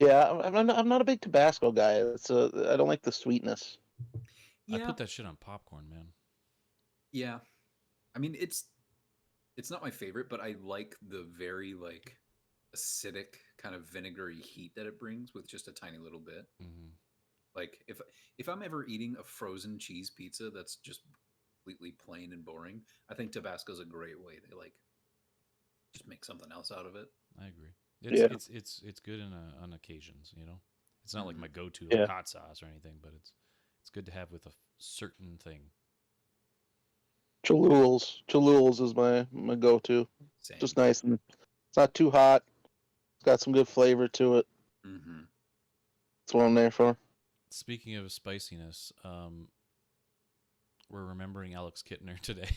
Yeah, I'm not a big Tabasco guy. I don't like the sweetness. I Yeah, put that shit on popcorn, man. yeah. I mean, it's not my favorite, but I like the very like acidic kind of vinegary heat that it brings with just a tiny little bit. Hmm. Like if I'm ever eating a frozen cheese pizza that's just completely plain and boring, I think Tabasco's a great way to like just make something else out of it. I agree. Yeah, It's good on occasions, you know. It's not like Hmm. my go-to like yeah. hot sauce or anything, but it's good to have with a certain thing. Cholula's is my go-to. Same. Just nice and it's not too hot. It's got some good flavor to it. Hmm. That's what I'm there for. Speaking of spiciness, we're remembering Alex Kittner today.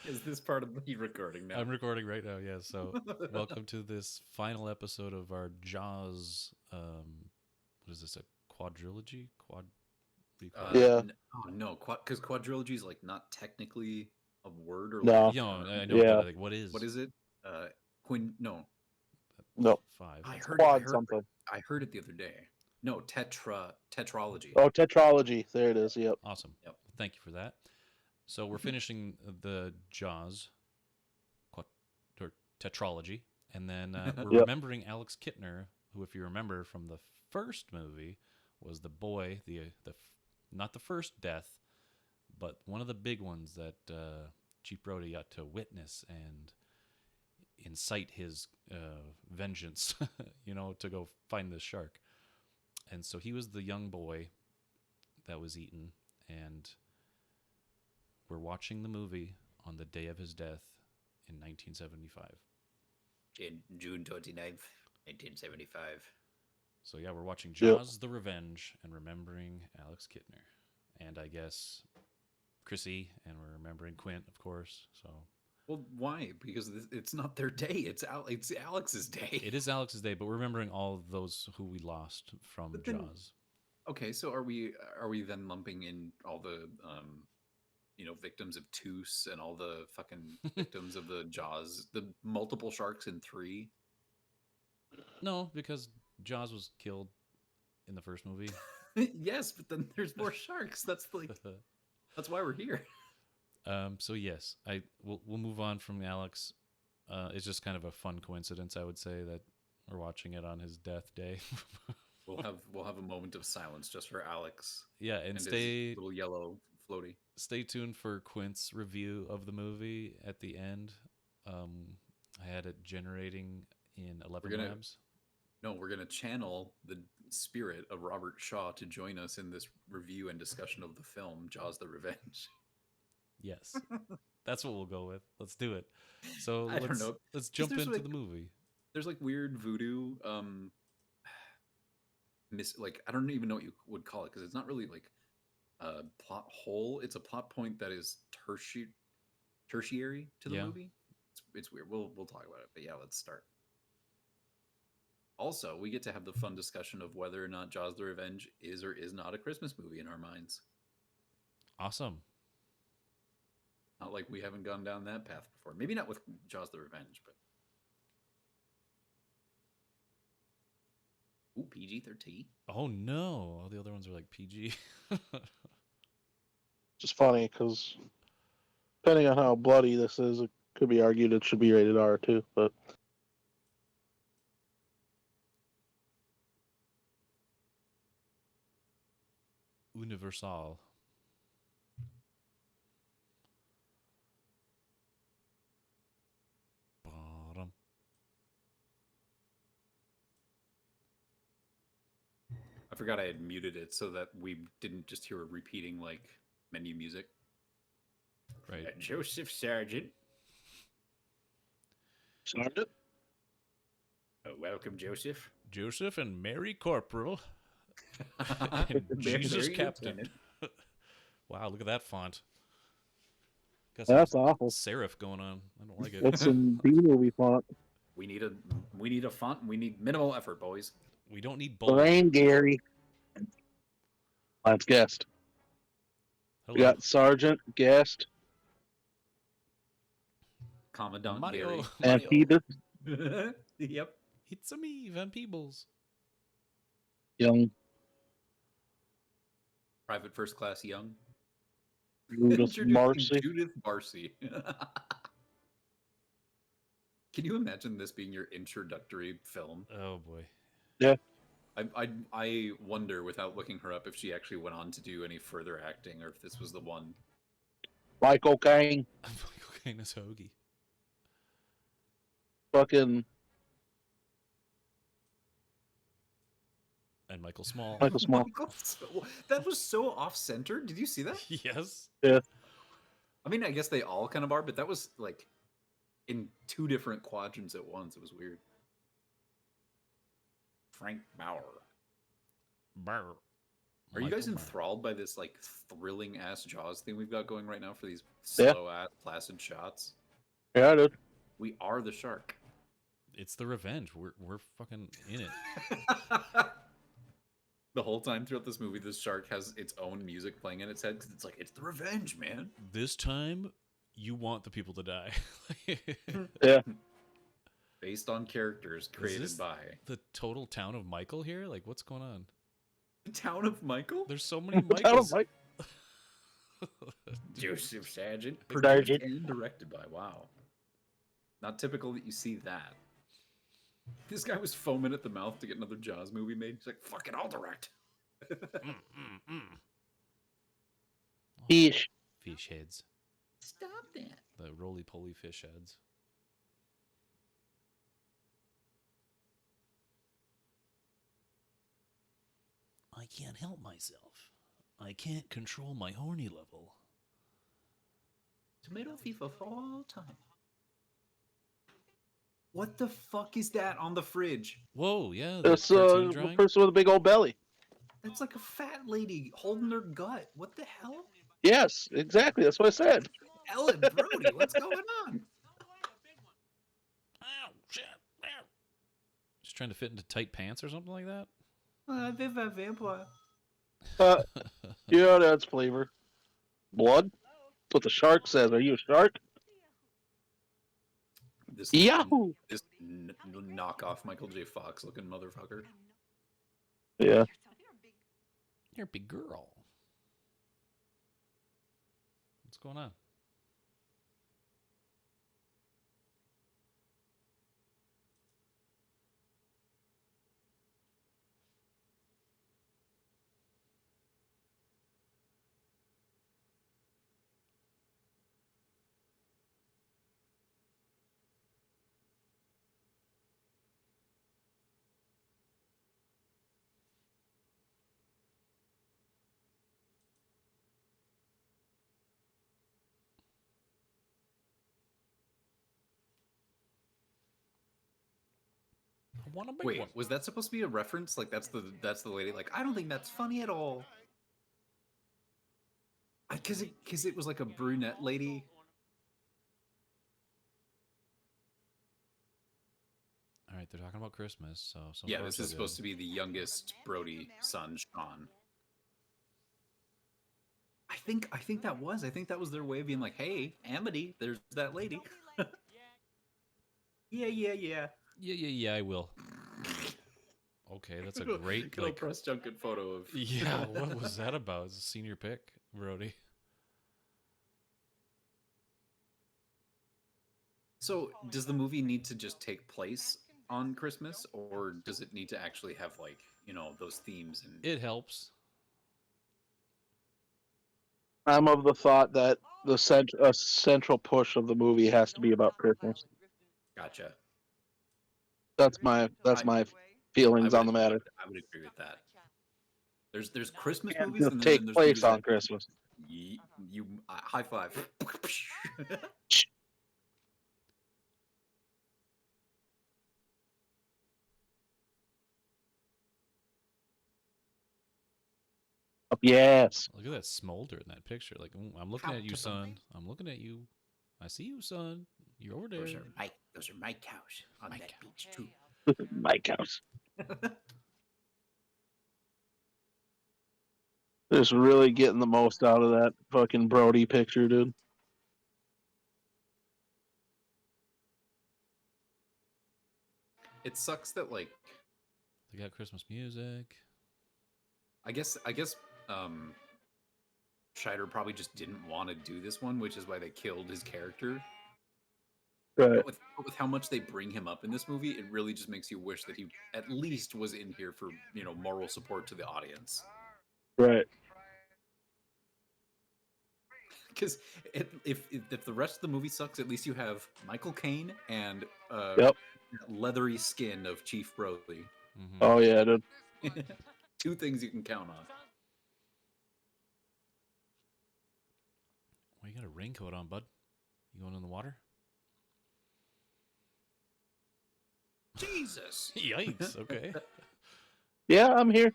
Is this part of the recording now? I'm recording right now, yeah. So, welcome to this final episode of our Jaws. What is this? A quadrilogy? What do you call it? Yeah. Oh no, because quadrilogy is like not technically a word or like a No. You know, I term. know, but Yeah. like, what What is is it? Quin? No, No. five? I That's heard it. Quad something. I heard it the other day. No, tetralogy. Oh, tetralogy. There it is. Yep. awesome. Yep. Thank you for that. So we're finishing the Jaws quad, or tetralogy, and then we're Yep. remembering Alex Kittner, who, if you remember from the first movie, was the boy, the not the first death, but one of the big ones that Chief Brody got to witness and incite his vengeance, you know, to go find this shark. And so he was the young boy that was eaten, and we're watching the movie on the day of his death in 1975. In June 29th, 1975. So yeah, we're watching Yep. Jaws: The Revenge and remembering Alex Kittner, and I guess Chrissy, and we're remembering Quint, of course. So Well, why? Because it's not their day. It's Alex's day. it is Alex's day, but we're remembering all of those who we lost from But then, Jaws. okay, so are we then lumping in all the victims of Toos and all the fucking victims of the Jaws, the multiple sharks in 3? No, because Jaws was killed in the first movie. Yes, but then there's more sharks. That's why we're here. So yes, we'll move on from Alex. It's just kind of a fun coincidence, I would say, that we're watching it on his death day. We'll have a moment of silence just for Alex Yeah, and and his stay little yellow floaty. stay tuned for Quint's review of the movie at the end. I had it generating in We're 11 gonna labs. No, we're gonna channel the spirit of Robert Shaw to join us in this review and discussion of the film Jaws: The Revenge. Yes, that's what we'll go with. Let's do it. So I don't know, let's 'cause jump into the movie. there's like weird voodoo like I don't even know what you would call it because it's not really like a plot hole. It's a plot point that is tertiary to the Yeah, movie. It's weird. We'll talk about it, but yeah, let's start. Also, we get to have the fun discussion of whether or not Jaws: The Revenge is or is not a Christmas movie in our minds. awesome. Not like we haven't gone down that path before. Maybe not with Jaws: The Revenge, but ooh, PG-13. Oh no, all the other ones are like PG. Just funny because depending on how bloody this is, it could be argued it should be rated R too. But Universal. Ba-dum. I forgot I had muted it so that we didn't just hear a repeating like menu music. Right. Joseph Sargent. Sergeant, Welcome, Joseph. Joseph and Mary Corporal and Mary Jesus Captain. Lieutenant. Wow, look at that font. Got that's some awful. serif going on. I don't like it. That's some B movie font. We need a font. We need minimal effort, boys. We don't need bold. Lorraine Gary. Last guest. We Hello. got Sergeant, guest, Commandant Mario. and Mario. Phoebus. Gary. Yep. It's a me, Van Peebles. Young Private First Class Young. Judith Introducing Marcy. Judith Barcy. Can you imagine this being your introductory film? Oh boy. Yeah. I wonder, without looking her up, if she actually went on to do any further acting, or if this was the one. Michael Caine. Cocaine is hoagie. Fucking And Michael Small. Michael Small. That was so off-center. Did you see that? Yes. Yeah. I mean, I guess they all kind of are, but that was like in two different quadrants at once. It was weird. Frank Bauer. Brr. Are you guys Michael Brr. enthralled by this like thrilling ass Jaws thing we've got going right now for these Yeah. slow ass placid shots? Yeah, dude. We are the shark. It's the revenge. We're fucking in it. The whole time throughout this movie, this shark has its own music playing in its head because it's like, it's the revenge, man. This time, you want the people to die. Yeah. Based on characters created this by the total town of Michael here? Like, what's going on? the town of Michael. There's so many Town of Michaels. Mike. Joseph Sargent. Sargent. Produced and directed by. Wow. Not typical that you see that. This guy was foaming at the mouth to get another Jaws movie made. He's like, fuck it, I'll direct. Fish. Fish heads. Stop that. The roly-poly fish heads. I can't help myself. I can't control my horny level. Tomato FIFA for all time. What the fuck is that on the fridge? Whoa, yeah, the That's cartoon the drawing. person with a big old belly. That's like a fat lady holding her gut. What the hell? Yes, exactly. That's what I said. Ellen Brody, what's going on? Ow, shit, ow. Just trying to fit into tight pants or something like that? Viva Vampire. Yeah, that's flavor. Blood? That's what the shark says. Are you a shark? This Yahoo! This knockoff Michael J. Fox looking motherfucker. Yeah. You're a big girl. What's going on? I want a big Wait, one. was that supposed to be a reference? Like that's the lady. Like I don't think that's funny at all. Because it was like a brunette lady. All right, they're talking about Christmas, so Yeah, this is supposed to be the youngest Brody son, Sean. I think that was. I think that was their way of being like, hey, Amity, there's that lady. Yeah. Yeah, I will. Okay, that's a great Good old like. press junket photo of. Yeah, what was that about? It's a senior pick, Brody. So, does the movie need to just take place on Christmas, or does it need to actually have like those themes? And It helps. I'm of the thought that the central push of the movie has to be about Christmas. gotcha. That's my feelings on the matter. I would agree with that. There's Christmas Can't movies just and then take there's place movies on that- Christmas. You high five. Up yes. Look at that smolder in that picture. Like, I'm looking at you, son. I'm looking at you. I see you, son. You're over there. Those are my cows on My that cow. beach too. Mike House. Just really getting the most out of that fucking Brody picture, dude. It sucks that like They got Christmas music. I guess Scheider probably just didn't want to do this one, which is why they killed his character. Right. But with how much they bring him up in this movie, it really just makes you wish that he at least was in here for, you know, moral support to the audience. Right. Because if the rest of the movie sucks, at least you have Michael Caine and Yep. leathery skin of Chief Brody. Mm-hmm. Oh yeah, dude. Two things you can count on. Well, you got a raincoat on, bud. You going in the water? Jesus. Yikes. Okay. Yeah, I'm here.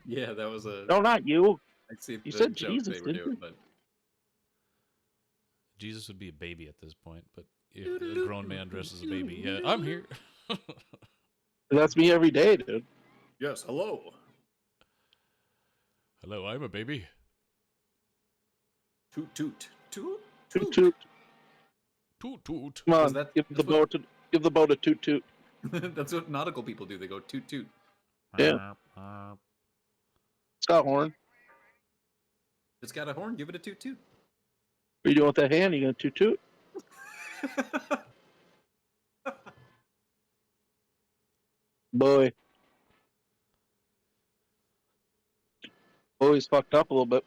Yeah, that was a. No, not you. I see You the said joke Jesus, they were didn't doing, you? but Jesus would be a baby at this point, but if a grown man dresses a baby, yeah, I'm here. That's me every day, dude. yes, hello. Hello, I'm a baby. Toot toot toot Toot toot. Toot toot. Come Was on, that- give that's the boat a toot toot. That's what nautical people do. They go toot toot. Yeah. It's got a horn. If it's got a horn, give it a toot toot. What are you doing with that hand? You gonna toot toot? Boy. Boy's fucked up a little bit.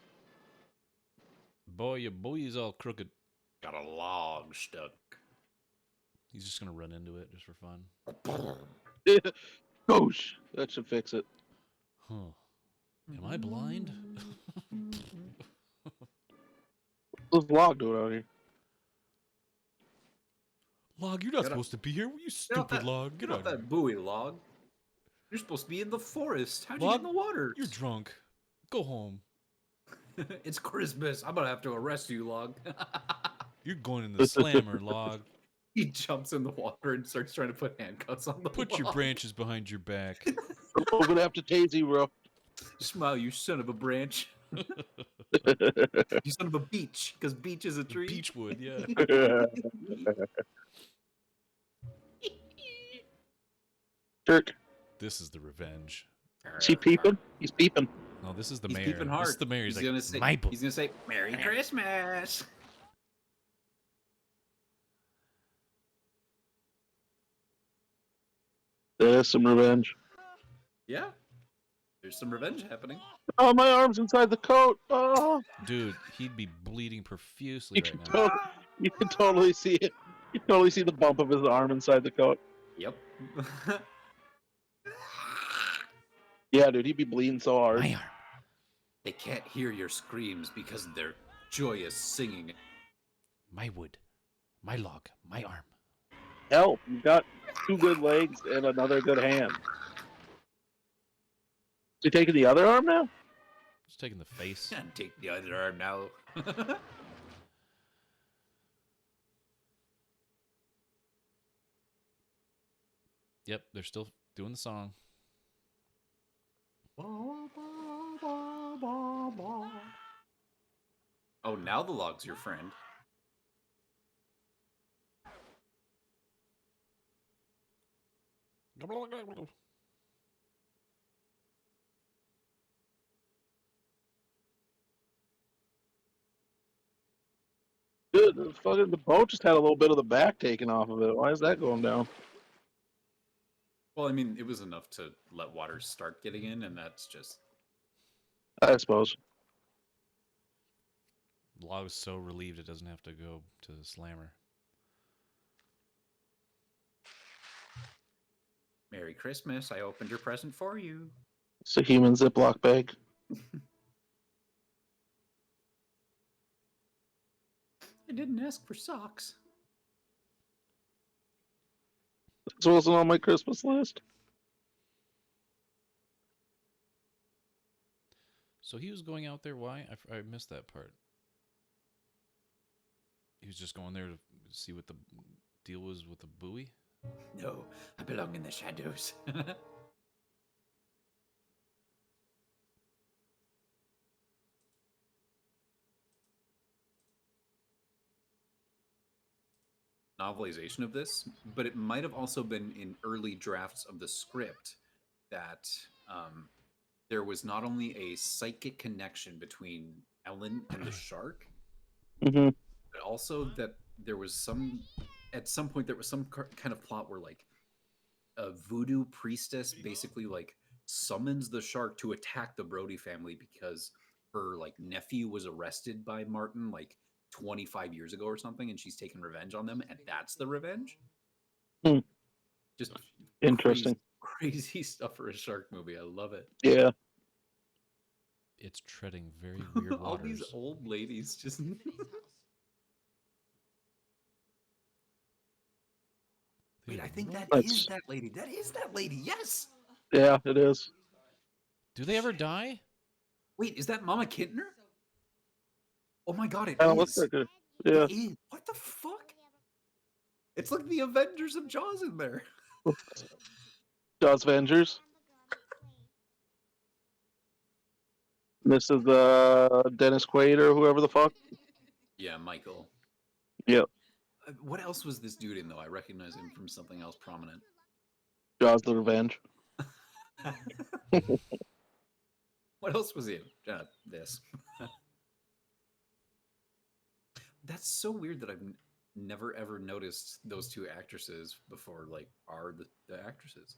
Boy, your boy's all crooked. Got a log stuck. He's just gonna run into it just for fun. Goosh. That should fix it. Huh. Am I blind? What's the log doing out here? Log, you're not Get up. supposed to be here. You Get off stupid that- log. Get Get off out of here. that buoy, log. You're supposed to be in the forest. How'd you Log, get in the water? You're drunk. Go home. It's Christmas. I'm gonna have to arrest you, log. You're going in the slammer, Log. He jumps in the water and starts trying to put handcuffs on the Put your log. branches behind your back. We're gonna have to tase you, bro. Smile, you son of a branch. You son of a beech, because beech is a tree. Beechwood, yeah. Jerk. This is the revenge. Is he peeping? He's peeping. No, this is the He's mayor. peeping hard. This is the mayor. He's, like, gonna say, my book. he's gonna say, "Merry Christmas." There's some revenge. Yeah, there's some revenge happening. Oh, my arm's inside the coat. Oh, Dude, he'd be bleeding profusely you right can, now. you can totally see it. You can totally see the bump of his arm inside the coat. Yep. Yeah, dude, he'd be bleeding so hard. My arm. They can't hear your screams because of their joyous singing. My wood. My log. My arm. Hell, you've got 2 good legs and another good hand. Is he taking the other arm now? Just taking the face. And take the other arm now. Yep, they're still doing the song. Oh, now the log's your friend. Dude, the boat just had a little bit of the back taken off of it. Why is that going down? Well, I mean, it was enough to let water start getting in, and that's just... I suppose. Log's so relieved it doesn't have to go to the slammer. Merry Christmas, I opened your present for you. It's a human Ziploc bag. I didn't ask for socks. This wasn't on my Christmas list. So he was going out there. Why? I missed that part. He was just going there to see what the deal was with the buoy. No, I belong in the shadows. novelization of this, but it might have also been in early drafts of the script that there was not only a psychic connection between Ellen and the shark, Hmm. but also that there was at some point there was some kind of plot where like a voodoo priestess basically like summons the shark to attack the Brody family because her like nephew was arrested by Martin like 25 years ago or something, and she's taking revenge on them, and that's the revenge. Hmm. Just crazy, Interesting. crazy stuff for a shark movie. I love it. Yeah. It's treading very weird All these waters. old ladies just. Wait, I think that That's- is that lady. That is that lady. Yes. Yeah, it is. Do they ever die? Wait, is that Mama Kintner? Oh my god, it Kind of looks is. like it. Yeah. It is. What the fuck? It's like the Avengers of Jaws in there. Jaws Avengers. This is Dennis Quaid or whoever the fuck. Yeah, Michael. Yep. What else was this dude in though? I recognize him from something else prominent. Jaws the Revenge. What else was he in? This. That's so weird that I've never ever noticed those two actresses before. Like, are the actresses?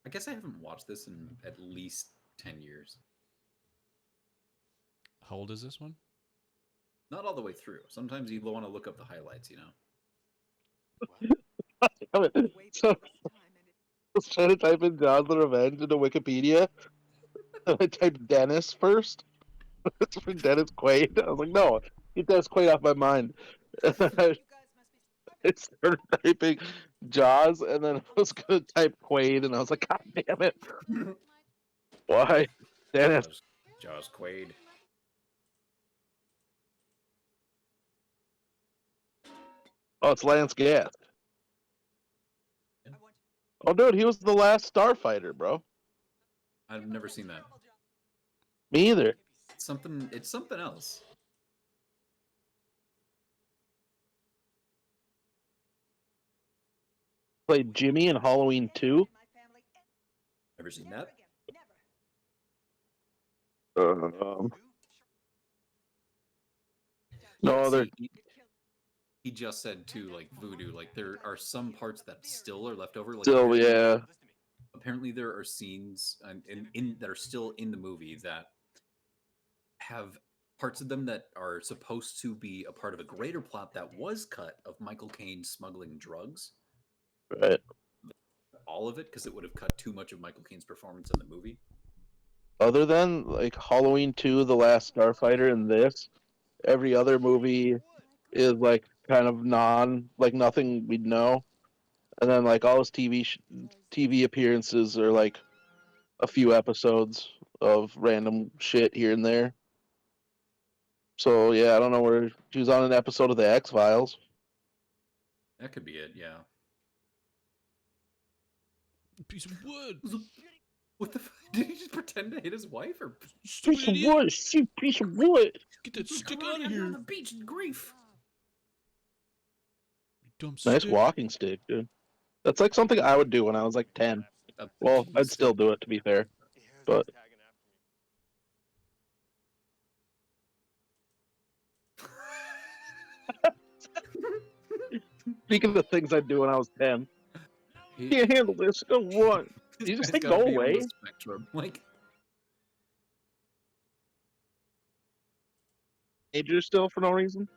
I guess I haven't watched this in at least 10 years. How old is this one? Not all the way through. Sometimes you want to look up the highlights, you know. So I was trying to type in Jaws the Revenge into Wikipedia. And I typed Dennis first. It's for Dennis Quaid. I was like, no, get Dennis Quaid off my mind. And then I started typing Jaws, and then I was gonna type Quaid, and I was like, God damn it! Why, Dennis? Jaws Quaid. Oh, it's Lance Gath. Oh, dude, he was the last Starfighter, bro. I've never seen that. Me either. It's something else. Played Jimmy in Halloween 2. Ever seen that? No other. See, he just said too, like voodoo. Like there are some parts that still are left over. Like Still, yeah. apparently there are scenes in that are still in the movie that have parts of them that are supposed to be a part of a greater plot that was cut of Michael Caine smuggling drugs. Right. All of it, because it would have cut too much of Michael Caine's performance in the movie. Other than like Halloween 2, The Last Starfighter, and this, every other movie is like kind of like nothing we'd know. And then like all his TV appearances are like a few episodes of random shit here and there. So yeah, I don't know where she was on an episode of the X-Files. That could be it, yeah. Piece of wood. What the fuck? Did he just pretend to hit his wife? Or Piece of wood, piece of wood. Get that stick out of here. on the beach in grief. Dumb Nice stick. walking stick, dude. That's like something I would do when I was like 10. Well, I'd still do it, to be fair. But speaking of the things I'd do when I was 10, can't handle this. Go what? You just think go away. Spectrum. Like, Major still for no reason.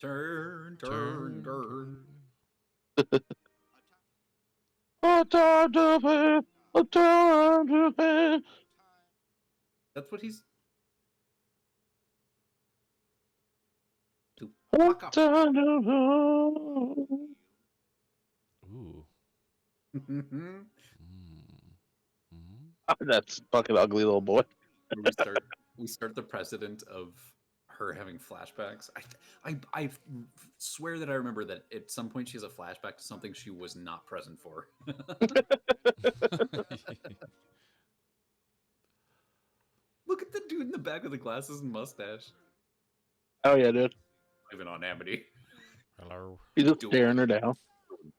turn. A time to pay, a time to pay. That's what he's. A Fuck up. time to Ooh. Where That's fucking ugly little boy. we start the precedent of her having flashbacks. I swear that I remember that at some point she has a flashback to something she was not present for. dude in the back with the glasses and mustache. Oh yeah, dude. Living on Amity. Hello. He's just Doing- staring her down.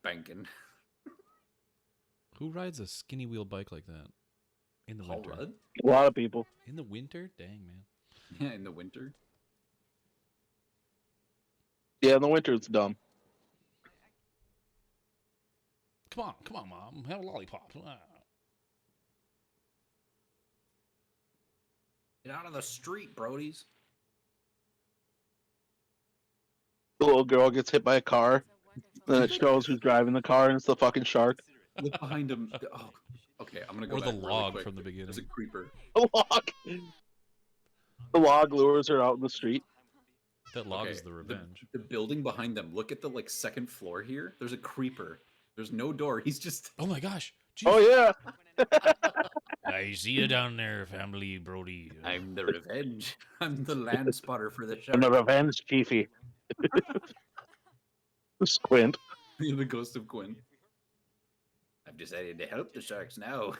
Banking. Who rides a skinny wheel bike like that in the Paul winter? Rudd? A lot of people. In the winter? Dang, man. Yeah, in the winter. Yeah, in the winter it's dumb. Come on, Mom. Have a lollipop. Ah. Get out of the street, Brodies. The little girl gets hit by a car, then it shows who's driving the car, and it's the fucking shark. Look behind him. Oh, okay, I'm gonna go Or the back really log quick. from the beginning. There's a creeper. The log. The log lures her out in the street. That log Okay, is the revenge. The building behind them. Look at the like second floor here. There's a creeper. There's no door. He's just. Oh my gosh. Oh Jeez. yeah. I see you down there, family Brody. I'm the revenge. I'm the land spotter for the I'm the shark. revenge chiefy. Squint. The ghost of Quinn. I've decided to help the sharks now.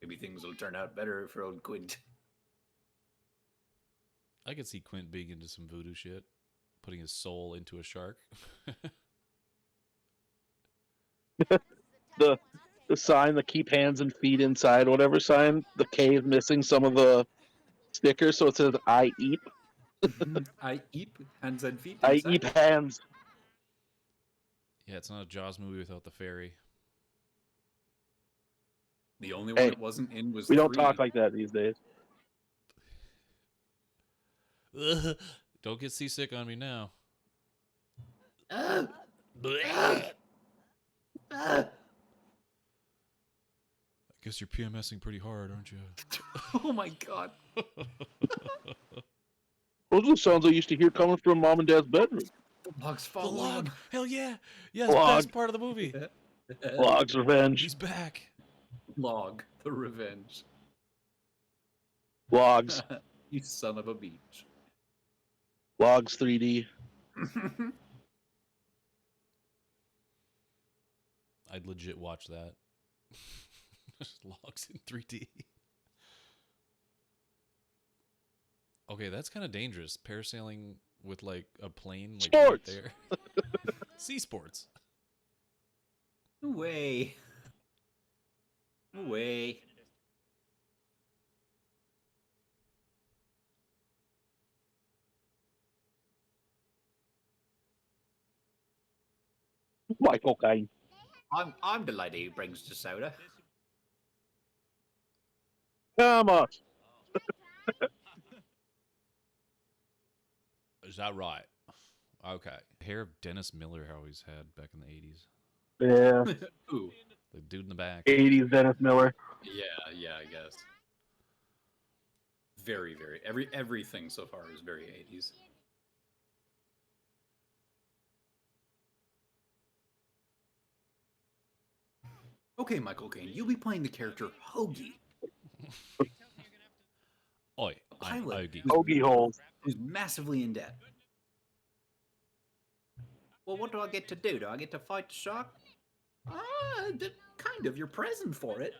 Maybe things will turn out better for old Quint. I could see Quint being into some voodoo shit, putting his soul into a shark. The sign, the keep hands and feet inside, whatever sign, the cave missing some of the stickers, so it says I eat. I eat hands and feet. I inside. eat hands. Yeah, it's not a Jaws movie without the fairy. The only one Hey, it wasn't in was We don't 3. talk like that these days. Don't get seasick on me now. Ah! Ah! I guess you're PMSing pretty hard, aren't you? Oh my god. Those are the sounds I used to hear coming from mom and dad's bedroom. The log's The following log! him. Hell yeah! Yeah, it's the Log. best part of the movie. Log's revenge. He's back. Log, the revenge. Logs. You son of a beach. Logs 3D. I'd legit watch that. Logs in 3D. Okay, that's kind of dangerous. Parasailing with like a plane, like right Sports. there. Sea sports. No way. No way. Michael Caine. I'm the lady who brings the soda. Come on. Is that right? Okay. Hair of Dennis Miller I always had back in the 80s. Yeah. Ooh. The dude in the back. 80s Dennis Miller. Yeah, I guess. Very, very. Everything so far is very 80s. Okay, Michael Caine, you'll be playing the character Hoagie, Oi, I'm pilot. Ogie. Hoagie holes. who's massively in debt. Well, what do I get to do? Do I get to fight the shark? Kind of. You're present for it.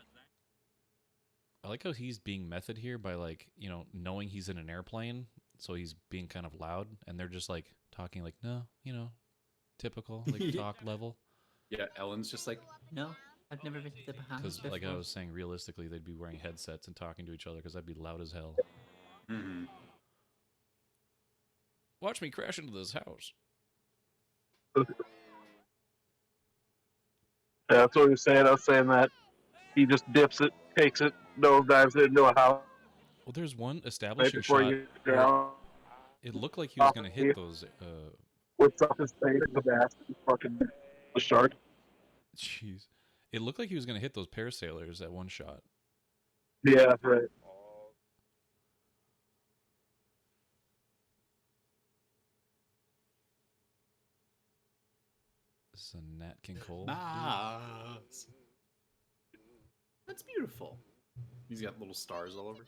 I like how he's being method here by like, knowing he's in an airplane, so he's being kind of loud, and they're just like talking like, no, typical like talk level. Yeah, Ellen's just like, no, I've never been to the Bahamas Because like I was saying, realistically, they'd be wearing headsets and talking to each other because I'd be loud as hell. Mm-hmm. Watch me crash into this house. Yeah, that's what he was saying. I was saying that he just dips it, takes it, dives it into a house Well, there's one right establishing before shot you where drown. it looked like he was going to hit those. Whips up his face in the back. Fucking the shark. Jeez, it looked like he was going to hit those parasailers at one shot. Yeah, right. This is a Nat King Cole. That's beautiful. He's got little stars all over.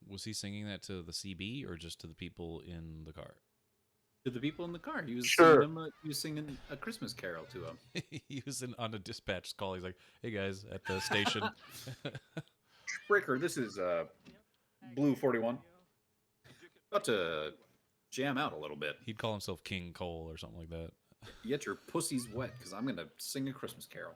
Was he singing that to the CB or just to the people in the car? To the people in the car, he was Sure. singing a Christmas carol to them. He was on a dispatch call. He's like, "Hey guys, at the station." Breaker, this is Blue 41. About to jam out a little bit. He'd call himself King Cole or something like that. Yet your pussy's wet because I'm gonna sing a Christmas carol.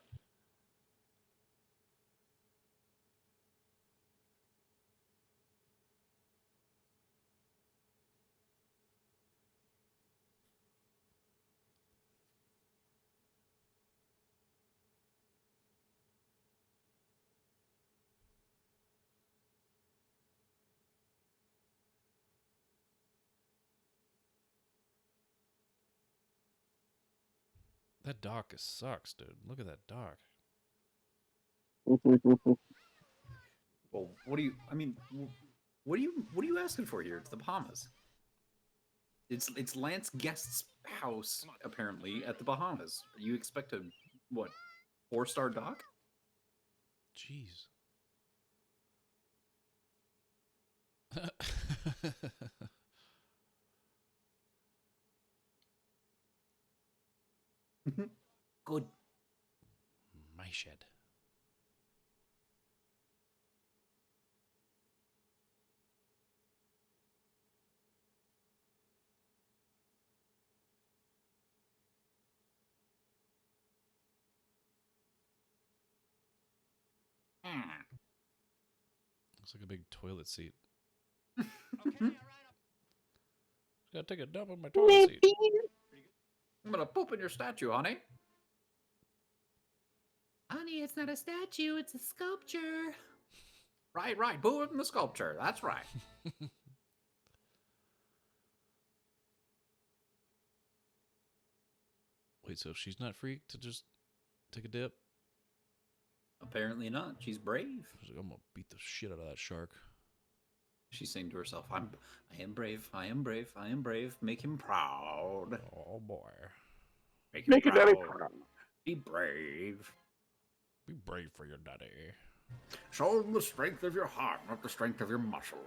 That dock sucks, dude. Look at that dock. Well, what do you? I mean, what are you asking for here? It's the Bahamas. It's Lance Guest's house apparently at the Bahamas. You expect a what? 4-star dock? Jeez. Good. My shed. Looks like a big toilet seat. Gotta take a dump on my toilet seat. I'm gonna poop in your statue, honey. Honey, it's not a statue, it's a sculpture. Right. Poop in the sculpture. That's right. Wait, so she's not free to just take a dip? Apparently not. She's brave. She's like, I'm gonna beat the shit out of that shark. She's saying to herself, I am brave. I am brave. I am brave. Make him proud. Oh boy. Make him Make your daddy proud. proud. Be brave. Be brave for your daddy. Show them the strength of your heart, not the strength of your muscles.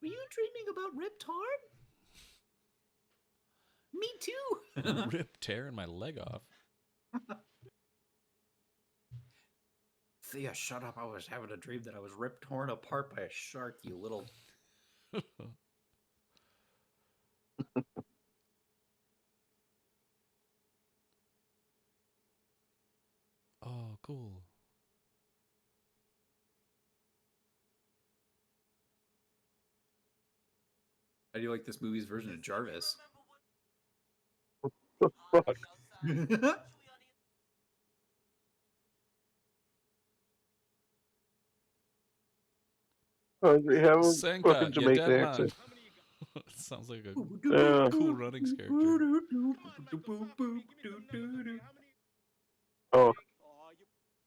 Were you dreaming about Rip Torn? Me too. Rip tearing my leg off. Thea, shut up. I was having a dream that I was ripped torn apart by a shark, you little... Oh, cool. How do you like this movie's version of Jarvis? Fuck. They have a Senka, fucking you Jamaican dead man. accent. Sounds like a Yeah. cool runnings character. Oh,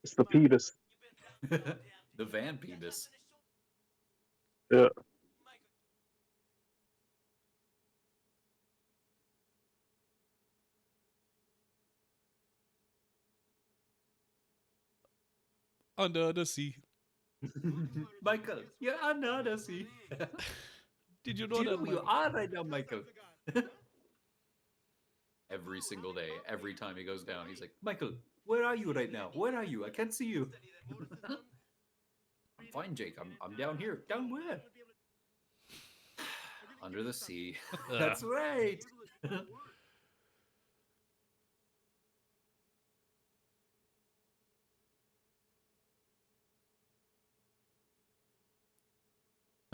it's the Peebus. The Van Peebus. Yeah. Under the sea. Michael, you're under the sea. Did you Do know you know that? who you are right now, Michael? Every single day, every time he goes down, he's like, Michael, where are you right now? Where are you? I can't see you. I'm fine, Jake. I'm down here. Down where? Under the sea. That's right.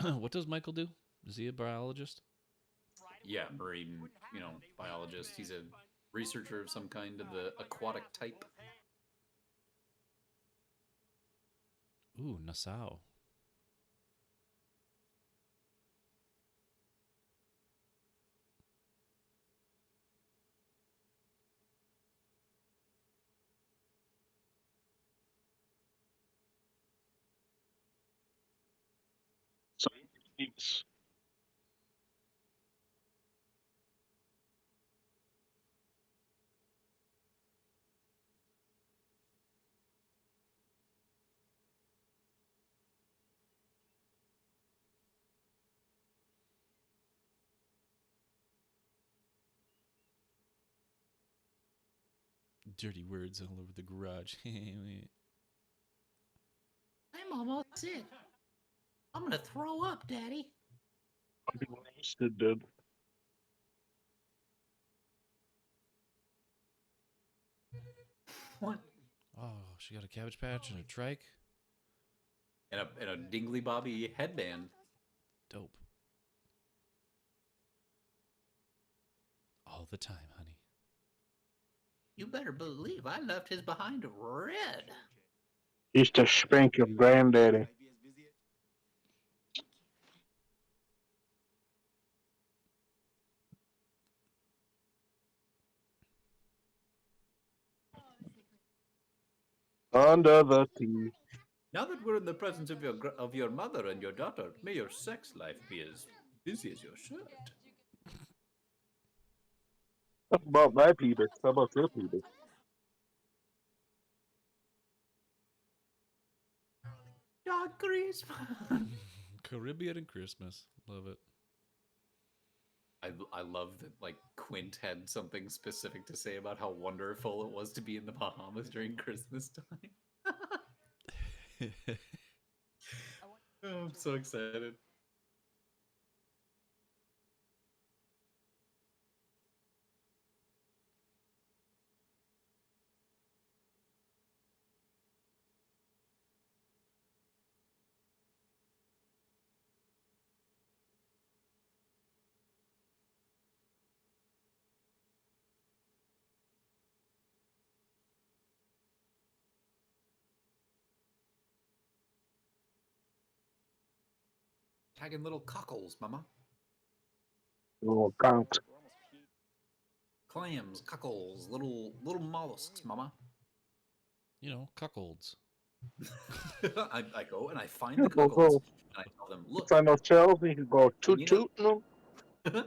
What does Michael do? Is he a biologist? Yeah, marine, biologist. He's a researcher of some kind of the aquatic type. Ooh, Nassau. Peebus. Dirty words all over the garage. I'm almost sick. I'm gonna throw up, Daddy. I'd be roasted, dude. What? Oh, she got a Cabbage Patch and a trike. And a dingly bobby headband. Dope. All the time, honey. You better believe I left his behind red. Used to spank your granddaddy. Under the tea. Now that we're in the presence of your mother and your daughter, may your sex life be as busy as your shirt. How about my penis? How about your penis? Dog grease. Caribbean and Christmas. Love it. I love that like Quint had something specific to say about how wonderful it was to be in the Bahamas during Christmas time. Oh, I'm so excited. Tagging little cockles, mama. Little cunt. Clams, cockles, little mollusks, mama. You know, cuckolds. I go and I find the Go, cockles go. and I tell them, look, Find those shells, you can go toot you know- tooting them.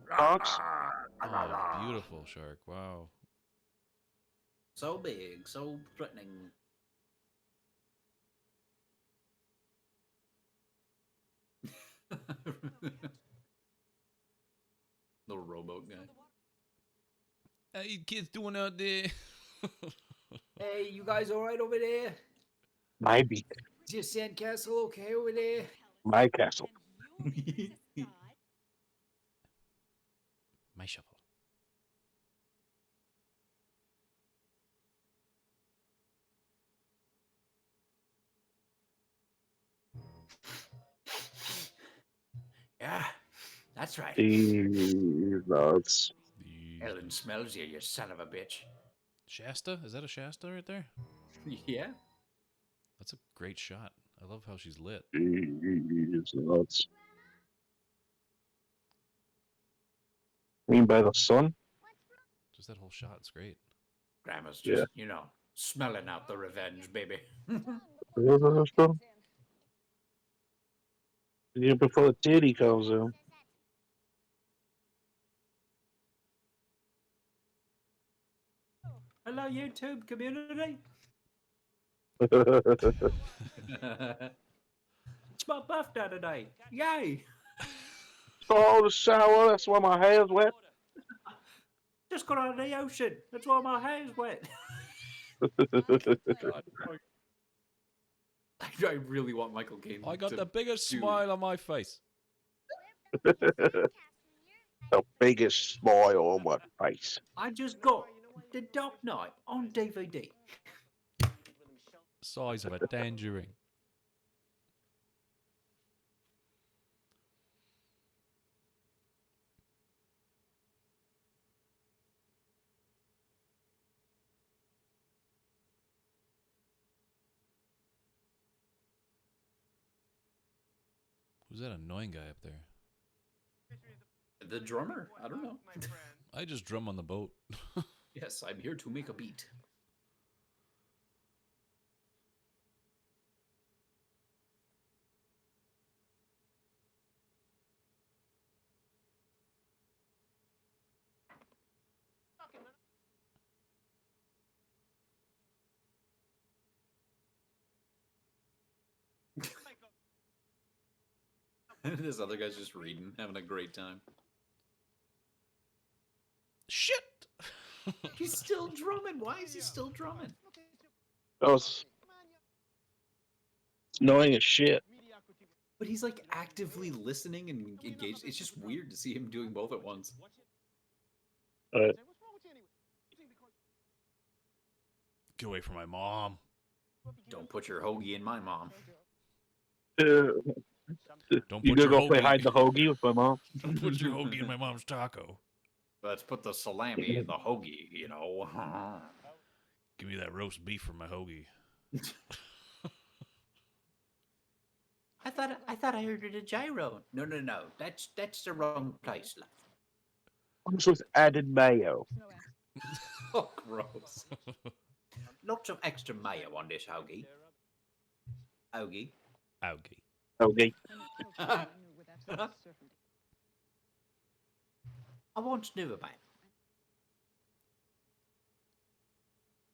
Honks. Oh, beautiful shark. Wow. so big, so threatening. Little rowboat guy. How you kids doing out there? Hey, you guys all right over there? My beak. Is your sandcastle okay over there? My castle. My shovel. Yeah, that's right. Jesus. Ellen smells you, you son of a bitch. Shasta? Is that a Shasta right there? Yeah. That's a great shot. I love how she's lit. Jesus. Mean by the sun? Just that whole shot is great. Grandma's Yeah. just, smelling out the revenge, baby. Is the sun? Yeah, before the titty comes in. Hello, YouTube community. It's my birthday today. Yay! Oh, the shower, that's why my hair's wet. Just got out of the ocean. That's why my hair's wet. I really want Michael Caine. I got to the biggest do- smile on my face. The biggest smile on my face. I just got The Dark Knight on DVD. Size of a tangerine. Who's that annoying guy up there? The drummer? I don't know. I just drum on the boat. Yes, I'm here to make a beat. This other guy's just reading, having a great time. Shit! He's still drumming. Why is he still drumming? Oh, it's annoying as shit. But he's like actively listening and engaged. It's just weird to see him doing both at once. Get away from my mom. Don't put your hoagie in my mom. Don't You put gonna your go play hoagie. hide the hoagie with my mom? Don't put your hoagie in my mom's taco. Let's put the salami in the hoagie, you know. Give me that roast beef from my hoagie. I thought I heard it a gyro. No. That's the wrong place, love. Comes with added mayo. Oh, gross. Lots of extra mayo on this hoagie. Hoagie. Hoagie. Okay. I once knew a man.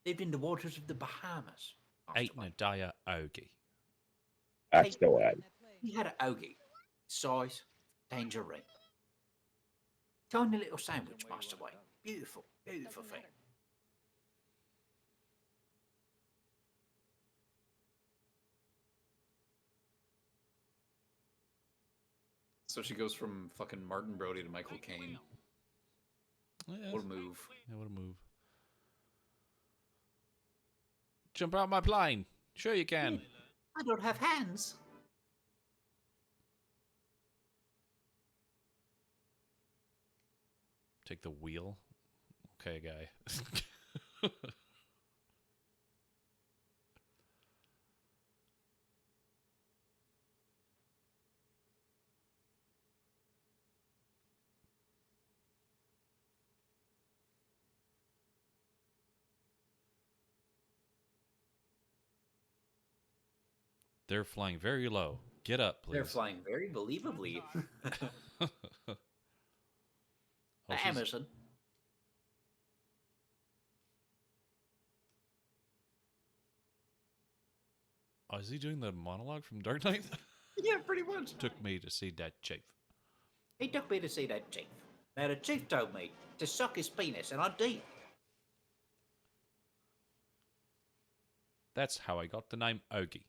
Lived in the waters of the Bahamas. Ate an entire hoagie. That's no ad. He had a hoagie. Size, tangerine. Tiny little sandwich, Master Wayne. Beautiful, beautiful thing. So she goes from fucking Martin Brody to Michael Caine. Yeah, What a move. Yeah, what a move. Jump out my plane. Sure you can. I don't have hands. Take the wheel. Okay, guy. They're flying very low. Get up, please. They're flying very believably. Oh, she's- Emerson. Oh, is he doing the monologue from Dark Knight? Yeah, pretty much. Took me to see that chief. He took me to see that chief. Now the chief told me to suck his penis, and I did. That's how I got the name Ogie.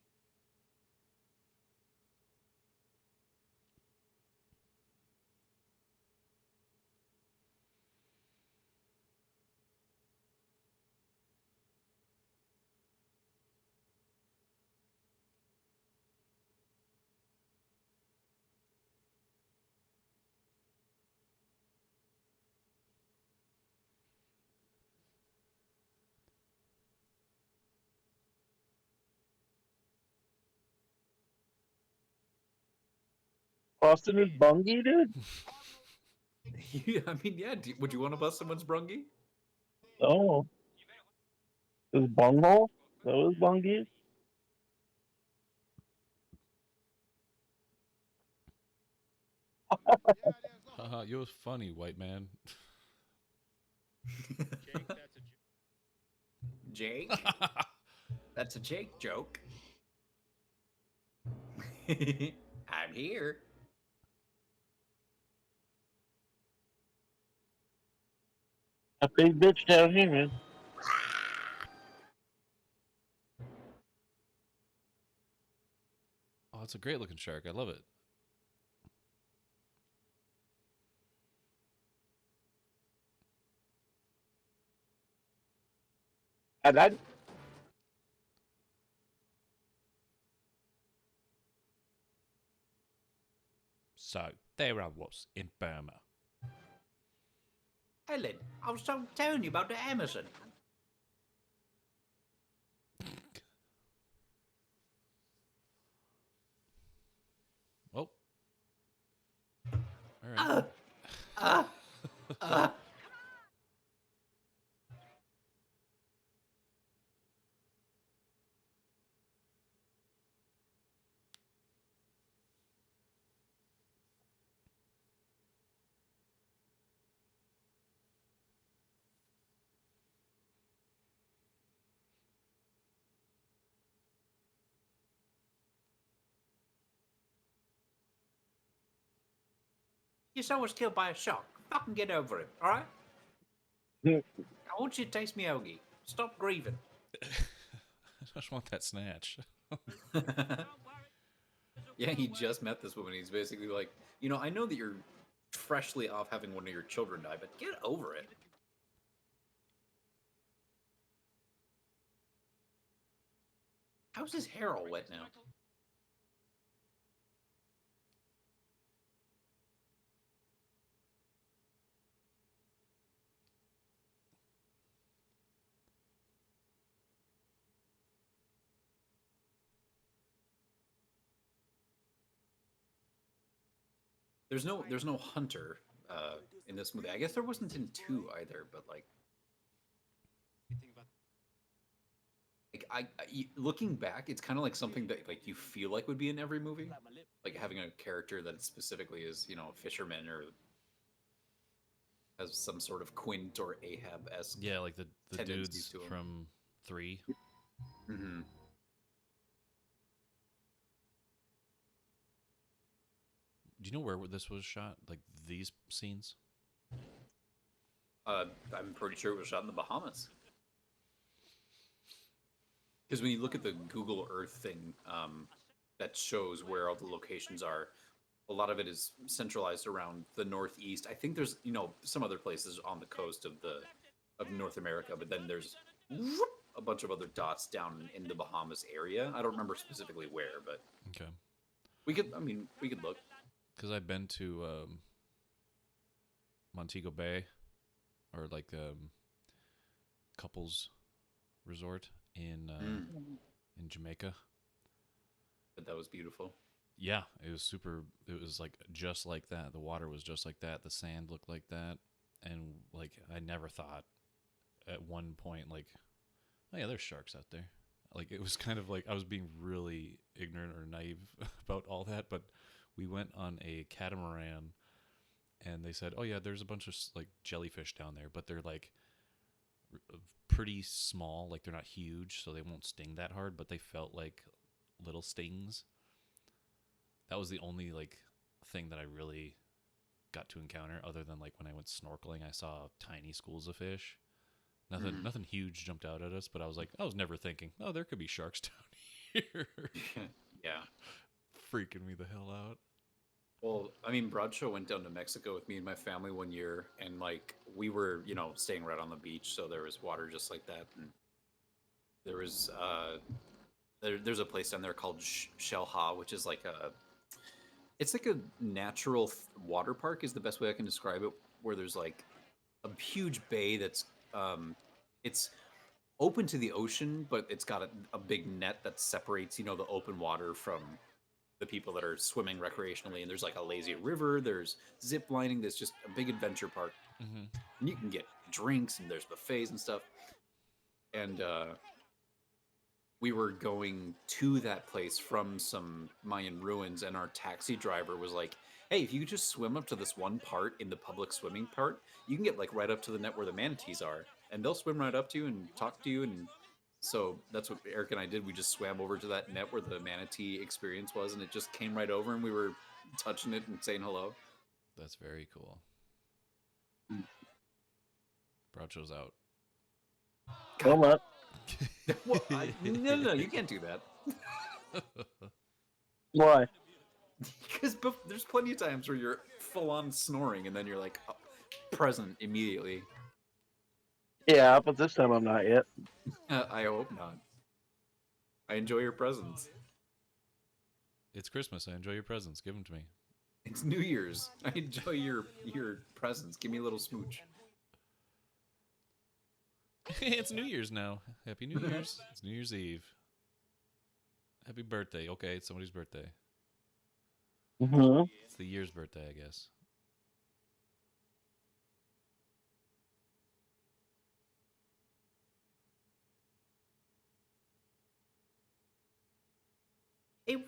Austin is bungy, dude? Yeah, I mean, yeah. Would you want to bust someone's brungie? Oh. Is bunghole? That was bungy? Haha, you're funny, white man. Jake? That's a Jake joke. I'm here. A big bitch down here, man. Oh, it's a great looking shark. I love it. And that So, there I was in Burma. Helen, I was telling you about the Amazon. Oh. All right. Your son was killed by a shark. Fucking get over it, alright? I want you to taste me ogie. Stop grieving. I just want that snatch. Yeah, he just met this woman. He's basically like, I know that you're freshly off having one of your children die, but get over it. How's his hair all wet now? There's no hunter in this movie. I guess there wasn't in 2 either, but looking back, it's kind of like something that like you feel like would be in every movie, like having a character that specifically is a fisherman or has some sort of Quint or Ahab-esque. Yeah, like the tendencies dudes to 'em. from 3. Mm-hmm. Do you know where this was shot? Like these scenes? I'm pretty sure it was shot in the Bahamas. Because when you look at the Google Earth thing that shows where all the locations are, a lot of it is centralized around the Northeast. I think there's some other places on the coast of North America, but then there's a bunch of other dots down in the Bahamas area. I don't remember specifically where, but Okay. we could look. Because I've been to Montego Bay, or like couples resort in Jamaica. But that was beautiful. Yeah, it was super. It was like just like that. The water was just like that. The sand looked like that, and like I never thought at one point like, oh yeah, there's sharks out there. Like it was kind of like I was being really ignorant or naive about all that, but we went on a catamaran, and they said, oh yeah, there's a bunch of like jellyfish down there, but they're like pretty small. Like they're not huge, so they won't sting that hard, but they felt like little stings. That was the only like thing that I really got to encounter, other than like when I went snorkeling, I saw tiny schools of fish. Nothing huge jumped out at us, but I was never thinking, oh, there could be sharks down here. Yeah. Freaking me the hell out. Well, I mean, Bradshaw went down to Mexico with me and my family one year, and like we were, staying right on the beach, so there was water just like that, and there was there's a place down there called Shelha, which is like it's like a natural water park is the best way I can describe it, where there's like a huge bay that's it's open to the ocean, but it's got a big net that separates, the open water from the people that are swimming recreationally. And there's like a lazy river, there's zip lining, there's just a big adventure park. Mm-hmm. And you can get drinks and there's buffets and stuff. And we were going to that place from some Mayan ruins, and our taxi driver was like, hey, if you just swim up to this one part in the public swimming part, you can get like right up to the net where the manatees are, and they'll swim right up to you and talk to you. And so that's what Eric and I did. We just swam over to that net where the manatee experience was, and it just came right over, and we were touching it and saying hello. That's very cool. Brachio's out. Come on. Well, no, you can't do that. Why? Because there's plenty of times where you're full on snoring, and then you're like present immediately. Yeah, but this time I'm not yet. I hope not. I enjoy your presents. It's Christmas. I enjoy your presents. Give them to me. It's New Year's. I enjoy your presents. Give me a little smooch. It's New Year's now. Happy New Year's. It's New Year's Eve. Happy birthday. Okay, it's somebody's birthday. Mm-hmm. It's the year's birthday, I guess.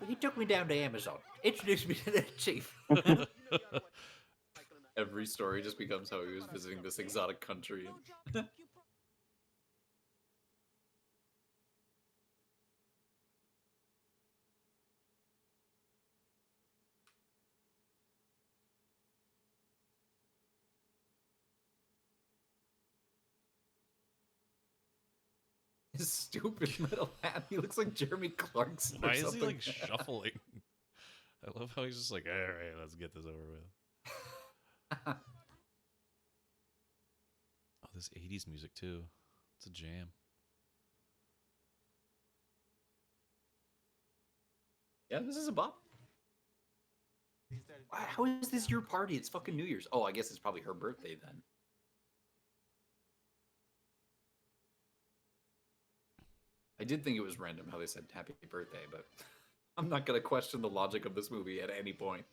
He took me down to Amazon, introduced me to the chief. Every story just becomes how he was visiting this exotic country. his stupid metal hat. He looks like Jeremy Clarkson or Why is something. he like shuffling? I love how he's just like, all right, let's get this over with. Oh, this 80s music too. It's a jam. Yeah, this is a bop. How is this your party? It's fucking New Year's. Oh, I guess it's probably her birthday then. I did think it was random how they said happy birthday, but I'm not going to question the logic of this movie at any point.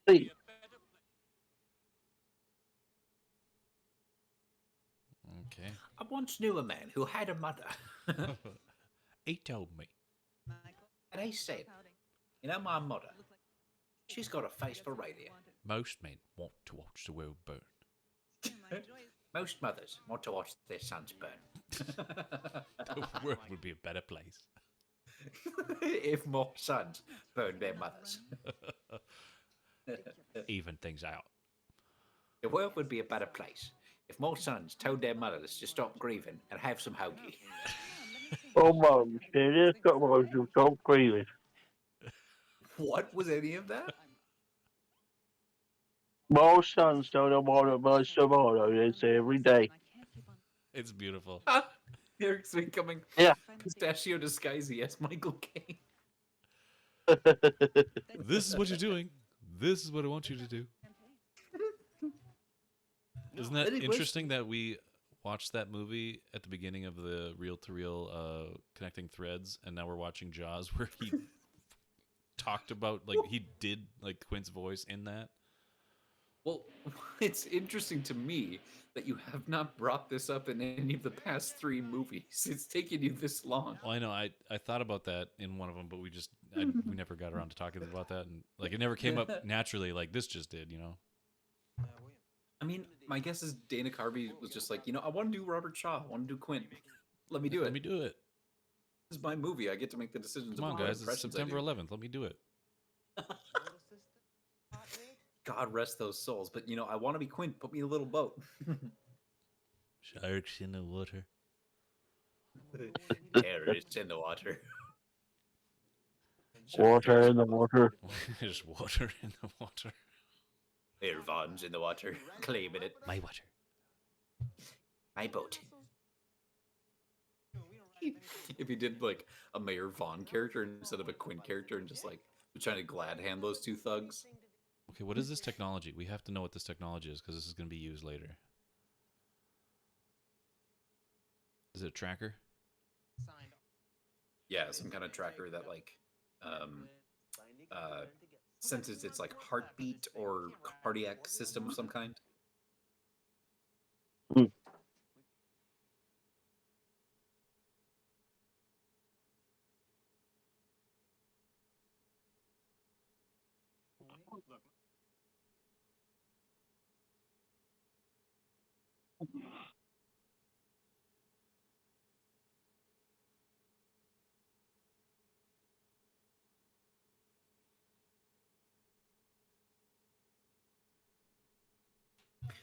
Hey, Okay. I once knew a man who had a mother. He told me. And he said, you know, my mother, she's got a face for radio. Most men want to watch the world burn. Most mothers want to watch their sons burn. The world would be a better place. If more sons burned their mothers. Even things out. The world would be a better place if more sons told their mothers to stop grieving and have some hoagie. oh mom, serious? Come on, you don't grieve. What was any of that? Most sons don't want to much tomorrow. It's every day. It's beautiful. Eric's becoming Yeah. Pistachio Disguisey as Michael Caine. This is what you're doing. This is what I want you to do. Isn't that Anyways. interesting that we watched that movie at the beginning of the reel-to-reel connecting threads, and now we're watching Jaws, where he talked about, like, he did, like, Quint's voice in that. Well, it's interesting to me that you have not brought this up in any of the past 3 movies. It's taken you this long. Well, I know, I thought about that in one of them, but we never got around to talking about that, and, like, it never came up naturally like this just did, you know? I mean, my guess is Dana Carvey was just like, you know, I want to do Robert Shaw. I want to do Quint. Let me do it. Let me do it. This is my movie. I get to make the decisions. Come on, about what guys. It's impressions I September do. 11th. Let me do it. God rest those souls. But, you know, I want to be Quint. Put me in a little boat. Sharks in the water. Terrorists in the water. Water in the water. There's water in the water. Mayor Vaughn's in the water, claiming it. My water. My boat. If he did, like, a Mayor Vaughn character instead of a Quint character and just, like, was trying to glad hand those 2 thugs. Okay, what is this technology? We have to know what this technology is because this is going to be used later. Is it a tracker? Yeah, some kind of tracker that, like, senses its, like, heartbeat or cardiac system of some kind.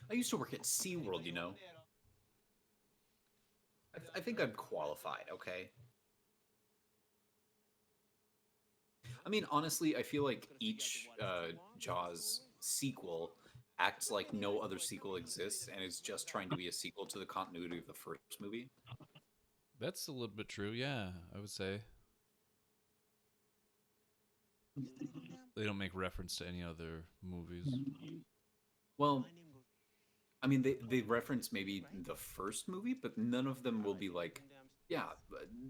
I used to work at SeaWorld, you know. I think I'm qualified, okay? I mean, honestly, I feel like each Jaws sequel acts like no other sequel exists and is just trying to be a sequel to the continuity of the first movie. That's a little bit true, yeah, I would say. They don't make reference to any other movies. Well, I mean, they reference maybe the first movie, but none of them will be like, yeah,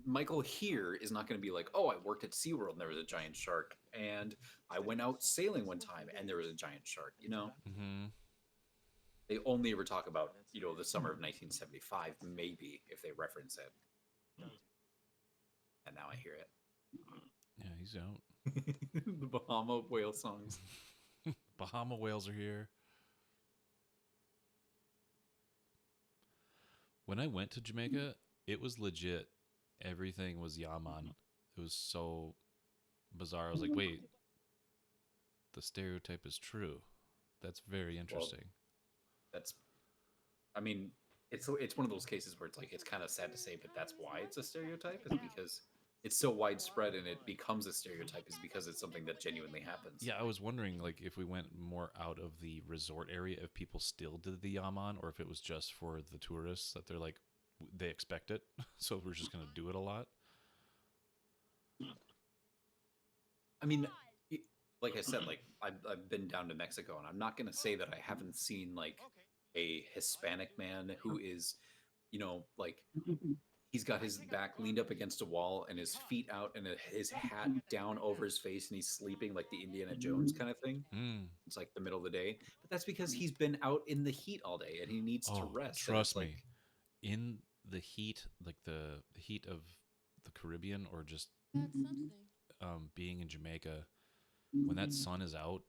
Michael here is not going to be like, oh, I worked at SeaWorld and there was a giant shark, and I went out sailing one time and there was a giant shark, you know? Mm-hmm. They only ever talk about, you know, the summer of 1975, maybe, if they reference it. And now I hear it. Yeah, he's out. The Bahama whale songs. Bahama whales are here. When I went to Jamaica, it was legit. Everything was Yaman. It was so bizarre. I was like, wait, the stereotype is true. That's very interesting. That's I mean, it's one of those cases where it's like it's kind of sad to say, but that's why it's a stereotype, is because it's so widespread and it becomes a stereotype is because it's something that genuinely happens. Yeah, I was wondering, like, if we went more out of the resort area, if people still did the yaman, or if it was just for the tourists that they're like, they expect it, so we're just gonna do it a lot. I mean, like I said, like I've been down to Mexico, and I'm not gonna say that I haven't seen like a Hispanic man who is, like he's got his back leaned up against a wall and his feet out and his hat down over his face, and he's sleeping like the Indiana Jones kind of thing. Mm. It's like the middle of the day, but that's because he's been out in the heat all day and he needs to Oh, rest. And it's trust like, me, in the heat, like the heat of the Caribbean, or just being in Jamaica, when that sun is out,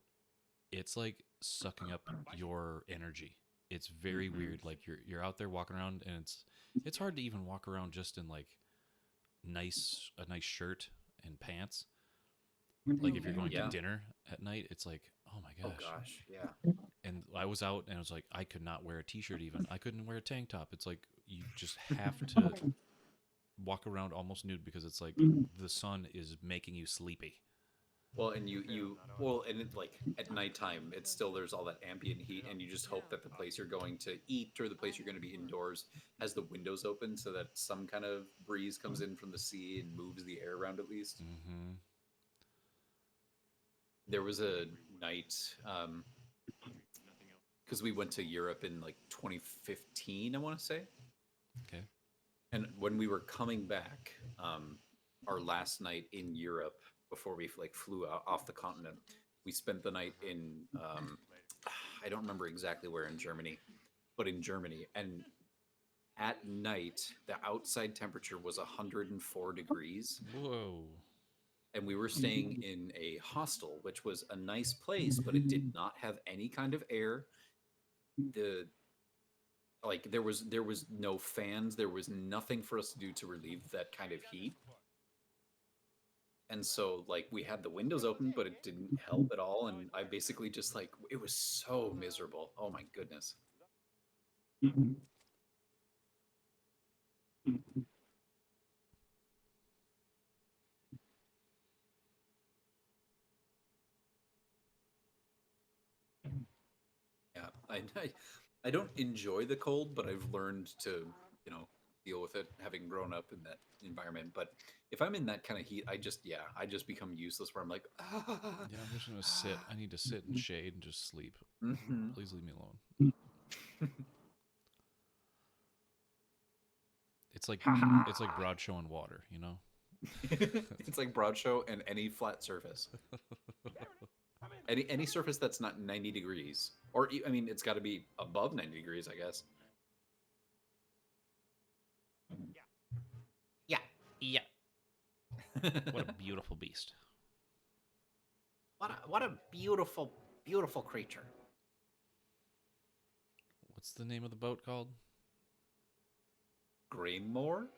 it's like sucking up your energy. It's very weird. Like you're out there walking around, and it's hard to even walk around just in like a nice shirt and pants. Like if you're going to Yeah. dinner at night, it's like, oh my oh gosh. gosh, yeah. And I was out, and I was like, I could not wear a t-shirt even. I couldn't wear a tank top. It's like you just have to walk around almost nude, because it's like the sun is making you sleepy. Well, and and it, like at nighttime, it's still there's all that ambient heat, and you just hope that the place you're going to eat or the place you're going to be indoors has the windows open so that some kind of breeze comes in from the sea and moves the air around at least. Mm-hmm. There was a night, because we went to Europe in like 2015, I want to say. Okay. And when we were coming back, our last night in Europe before we like flew out off the continent, we spent the night in I don't remember exactly where in Germany, but in Germany. And at night, the outside temperature was 104 degrees, Whoa. and we were staying in a hostel, which was a nice place, but it did not have any kind of air. The like there was no fans, there was nothing for us to do to relieve that kind of heat. And so like we had the windows open, but it didn't help at all, and I basically just like it was so miserable. Oh my goodness. Yeah, I don't enjoy the cold, but I've learned to, deal with it having grown up in that environment. But if I'm in that kind of heat, I just become useless where I'm like, Yeah, I'm just gonna sit. I need to sit in shade and just sleep. Mhm. Please leave me alone. It's like broad showing water, you know? It's like broad show and any flat surface. Any surface that's not 90 degrees. Or I mean, it's got to be above 90 degrees, I guess. Yeah. Yeah. What a beautiful beast. What a beautiful, beautiful creature. What's the name of the boat called? Graymore?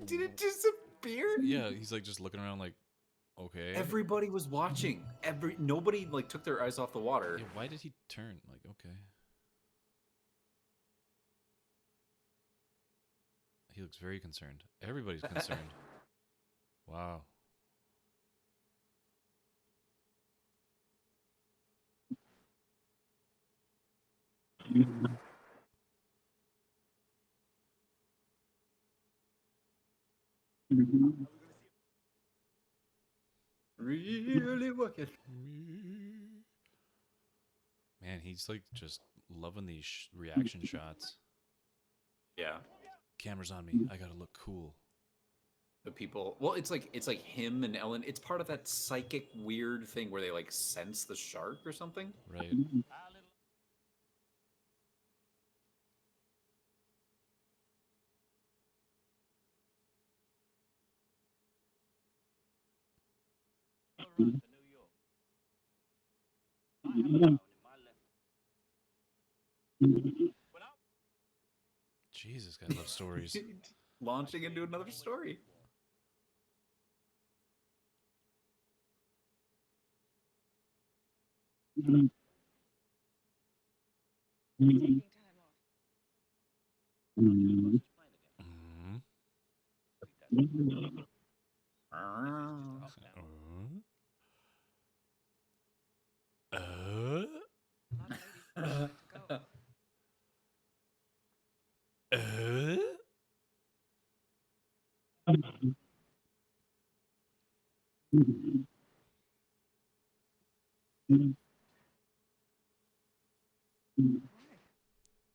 Did it disappear? Yeah, he's like just looking around like, okay. Everybody was watching. Nobody like took their eyes off the water. Yeah, why did he turn? Like, okay. He looks very concerned. Everybody's concerned. Wow. Really wicked. Man, he's like just loving these reaction shots. Yeah. Camera's on me. I gotta look cool. The people, well, it's like him and Ellen. It's part of that psychic weird thing where they like sense the shark or something. Right. Jesus, guy loves stories. Launching into another story. Mhm. Uh, uh,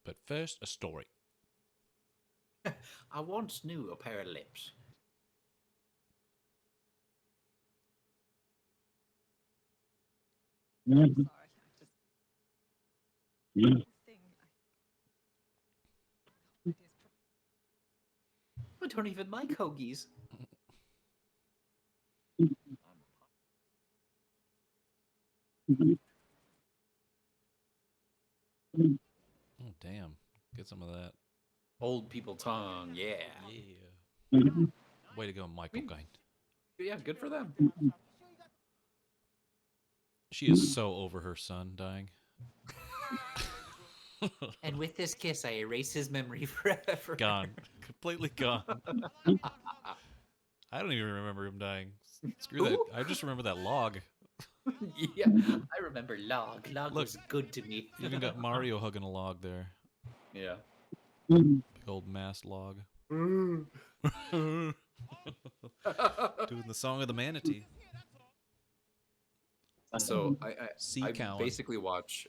but first, a story. I once knew a pair of lips. I don't even like hoagies. Oh, damn. Get some of that. Old people tongue, yeah. Yeah. Way to go, Michael mean- Gine. Yeah, good for them. She is so over her son dying. And with this kiss, I erase his memory forever. Gone. Completely gone. I don't even remember him dying. Screw that. Who? I just remember that log. Yeah, I remember Log. Log Look. was good to me. You even got Mario hugging a log there. Yeah. Big old mast log. Doing the song of the manatee. So Sea I cow. basically watch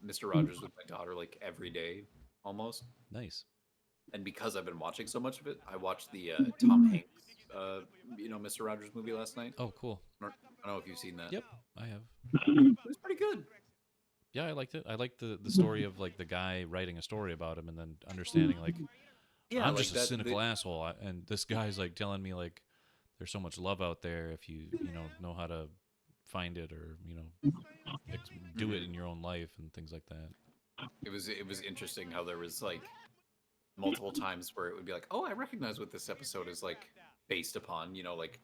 Mr. Rogers with my daughter like every day almost. Nice. And because I've been watching so much of it, I watched the Tom Hanks Mr. Rogers movie last night. Oh, cool. I don't know if you've seen that. Yep, I have. It was pretty good. Yeah, I liked it. I liked the story of like the guy writing a story about him and then understanding like Yeah, I'm like just a that- cynical asshole, and this guy's like telling me like there's so much love out there if you know how to find it or do it in your own life and things like that. It was interesting how there was like multiple times where it would be like, oh, I recognize what this episode is like based upon, like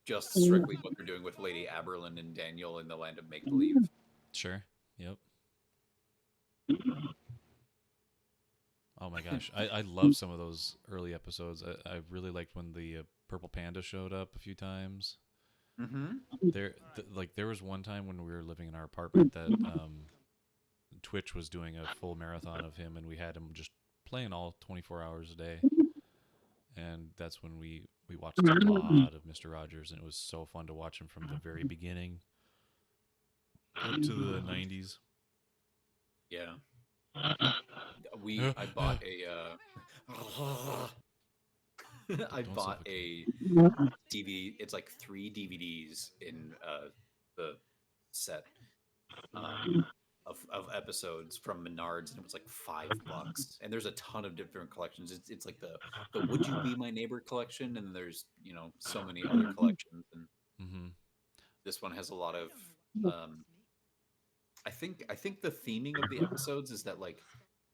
just strictly what they're doing with Lady Aberlin and Daniel in the Land of Make Believe. Sure. Yep. Oh my gosh, I love some of those early episodes. I really liked when the purple panda showed up a few times. Mm-hmm. There was one time when we were living in our apartment that Twitch was doing a full marathon of him, and we had him just playing all 24 hours a day. And that's when we watched a lot of Mr. Rogers, and it was so fun to watch him from the very beginning up to the 90s. Yeah. I bought a I Don't bought suffocate. a DVD. It's like 3 DVDs in the set of episodes from Menards, and it was like $5. And there's a ton of different collections. It's like the Would You Be My Neighbor collection, and there's so many other collections. And Mm-hmm. this one has a lot of. I think the theming of the episodes is that like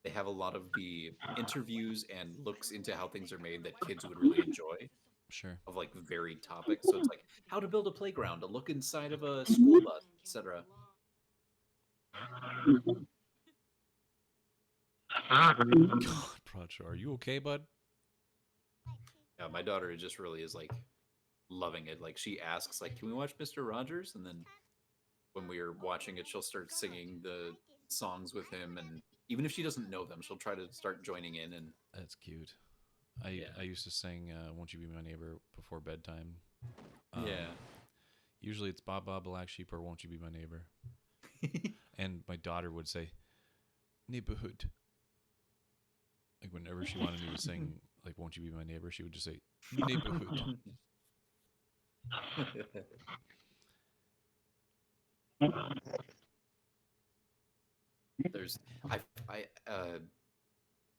they have a lot of the interviews and looks into how things are made that kids would really enjoy. Sure. Of like varied topics. So it's like how to build a playground, a look inside of a school bus, etc. God, Pracha, are you okay, bud? Yeah, my daughter just really is like loving it. Like she asks, like, "Can we watch Mr. Rogers?" And then when we are watching it, she'll start singing the songs with him, and even if she doesn't know them, she'll try to start joining in. And That's cute. I used to sing "Won't You Be My Neighbor" before bedtime. yeah, Usually it's "Ba Ba Black Sheep" or "Won't You Be My Neighbor," and my daughter would say "neighborhood." Like whenever she wanted me to sing like "Won't You Be My Neighbor," she would just say "neighborhood." there's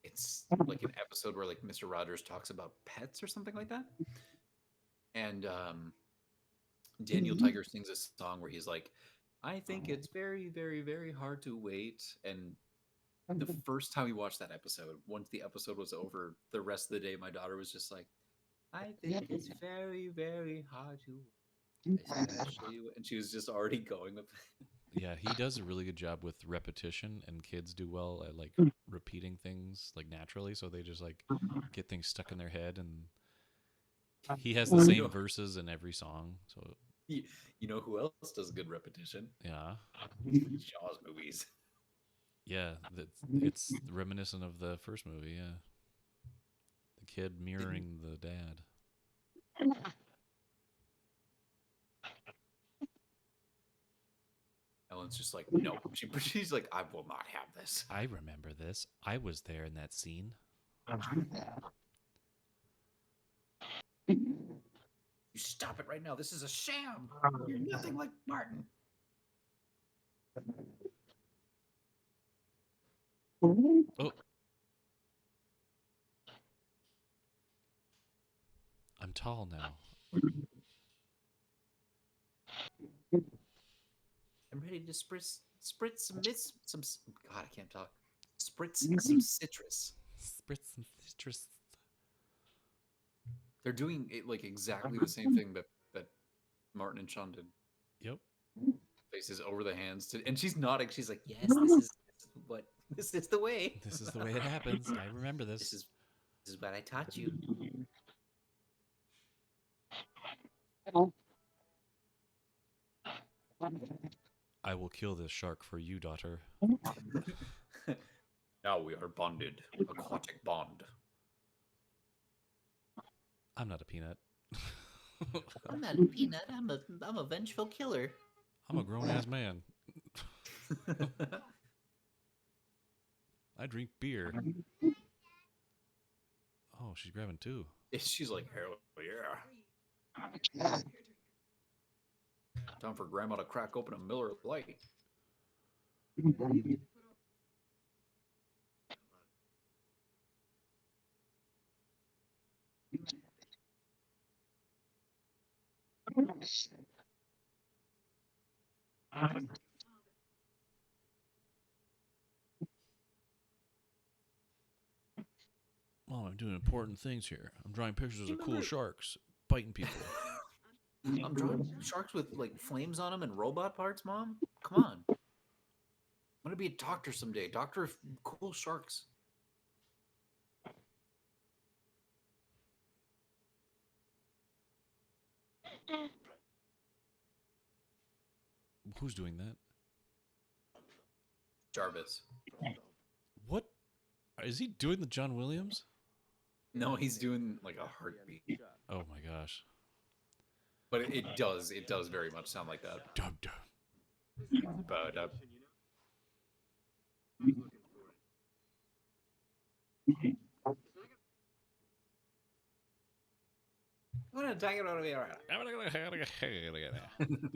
it's like an episode where like Mr. Rogers talks about pets or something like that, and Daniel Tiger sings a song where he's like, "I think it's very, very, very hard to wait." And the first time we watched that episode, once the episode was over, the rest of the day, my daughter was just like, "I think it's very, very hard to wait, especially," and she was just already going with. Yeah, he does a really good job with repetition, and kids do well at like repeating things like naturally, so they just like get things stuck in their head, and he has the You same know, verses in every song. So you, you know who else does good repetition? yeah, Jaws movies. yeah, it's reminiscent of the first movie. Yeah, the kid Didn't mirroring the dad. Ellen's just like, no. She's like, I will not have this. I remember this. I was there in that scene. You stop it right now. This is a sham. You're nothing like Martin. Oh, I'm tall now. I'm ready to spritz some. God, I can't talk. Spritz some citrus. Spritz some citrus. They're doing it like exactly the same thing that Martin and Sean did. Yep. Faces over the hands to, and she's nodding. She's like, yes, this is what this is the way. This is the way it happens. I remember This is what I taught you. I will kill this shark for you, daughter. Now we are bonded. Aquatic bond. I'm not a peanut. I'm not a peanut. I'm a vengeful killer. I'm a grown ass man. I drink beer. Oh, she's grabbing two. She's like, hell yeah. Time for Grandma to crack open a Miller Lite. Mom, I'm doing important things here. I'm drawing pictures of cool sharks biting people. I'm drawing sharks with like flames on them and robot parts, Mom. Come on. I'm gonna be a doctor someday. Doctor of cool sharks. Who's doing that? Jarvis. What? Is he doing the John Williams? No, he's doing like a heartbeat. Oh my gosh. But it does very much sound like that. Dum dum. But I'm gonna take it out of here. All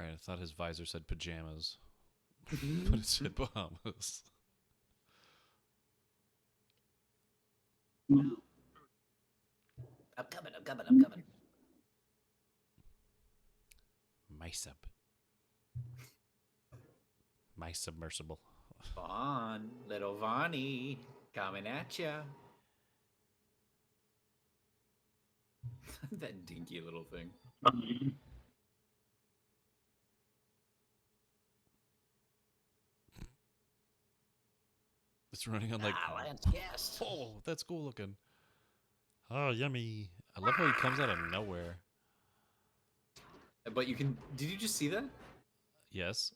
right, I thought his visor said pajamas, but it said Bahamas. I'm coming. My sub. My submersible. Vaughn, little Vonnie, coming at ya. That dinky little thing. It's running on like. Lance guest. Oh, that's cool looking. Oh, yummy. I love how he comes out of nowhere. But you can. Did you just see that? Yes.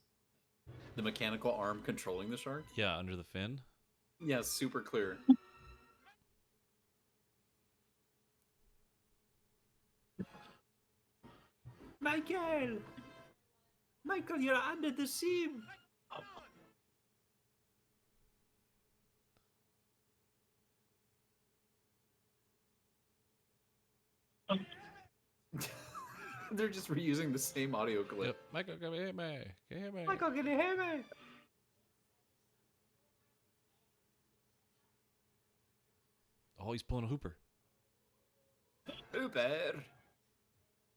The mechanical arm controlling the shark? Yeah, under the fin. Yeah, super clear. Michael! Michael, you're under the seam! They're just reusing the same audio clip. Yep. Michael, come here, me. Come here, me. Michael, can you hear me? Oh, he's pulling a hooper. Hooper!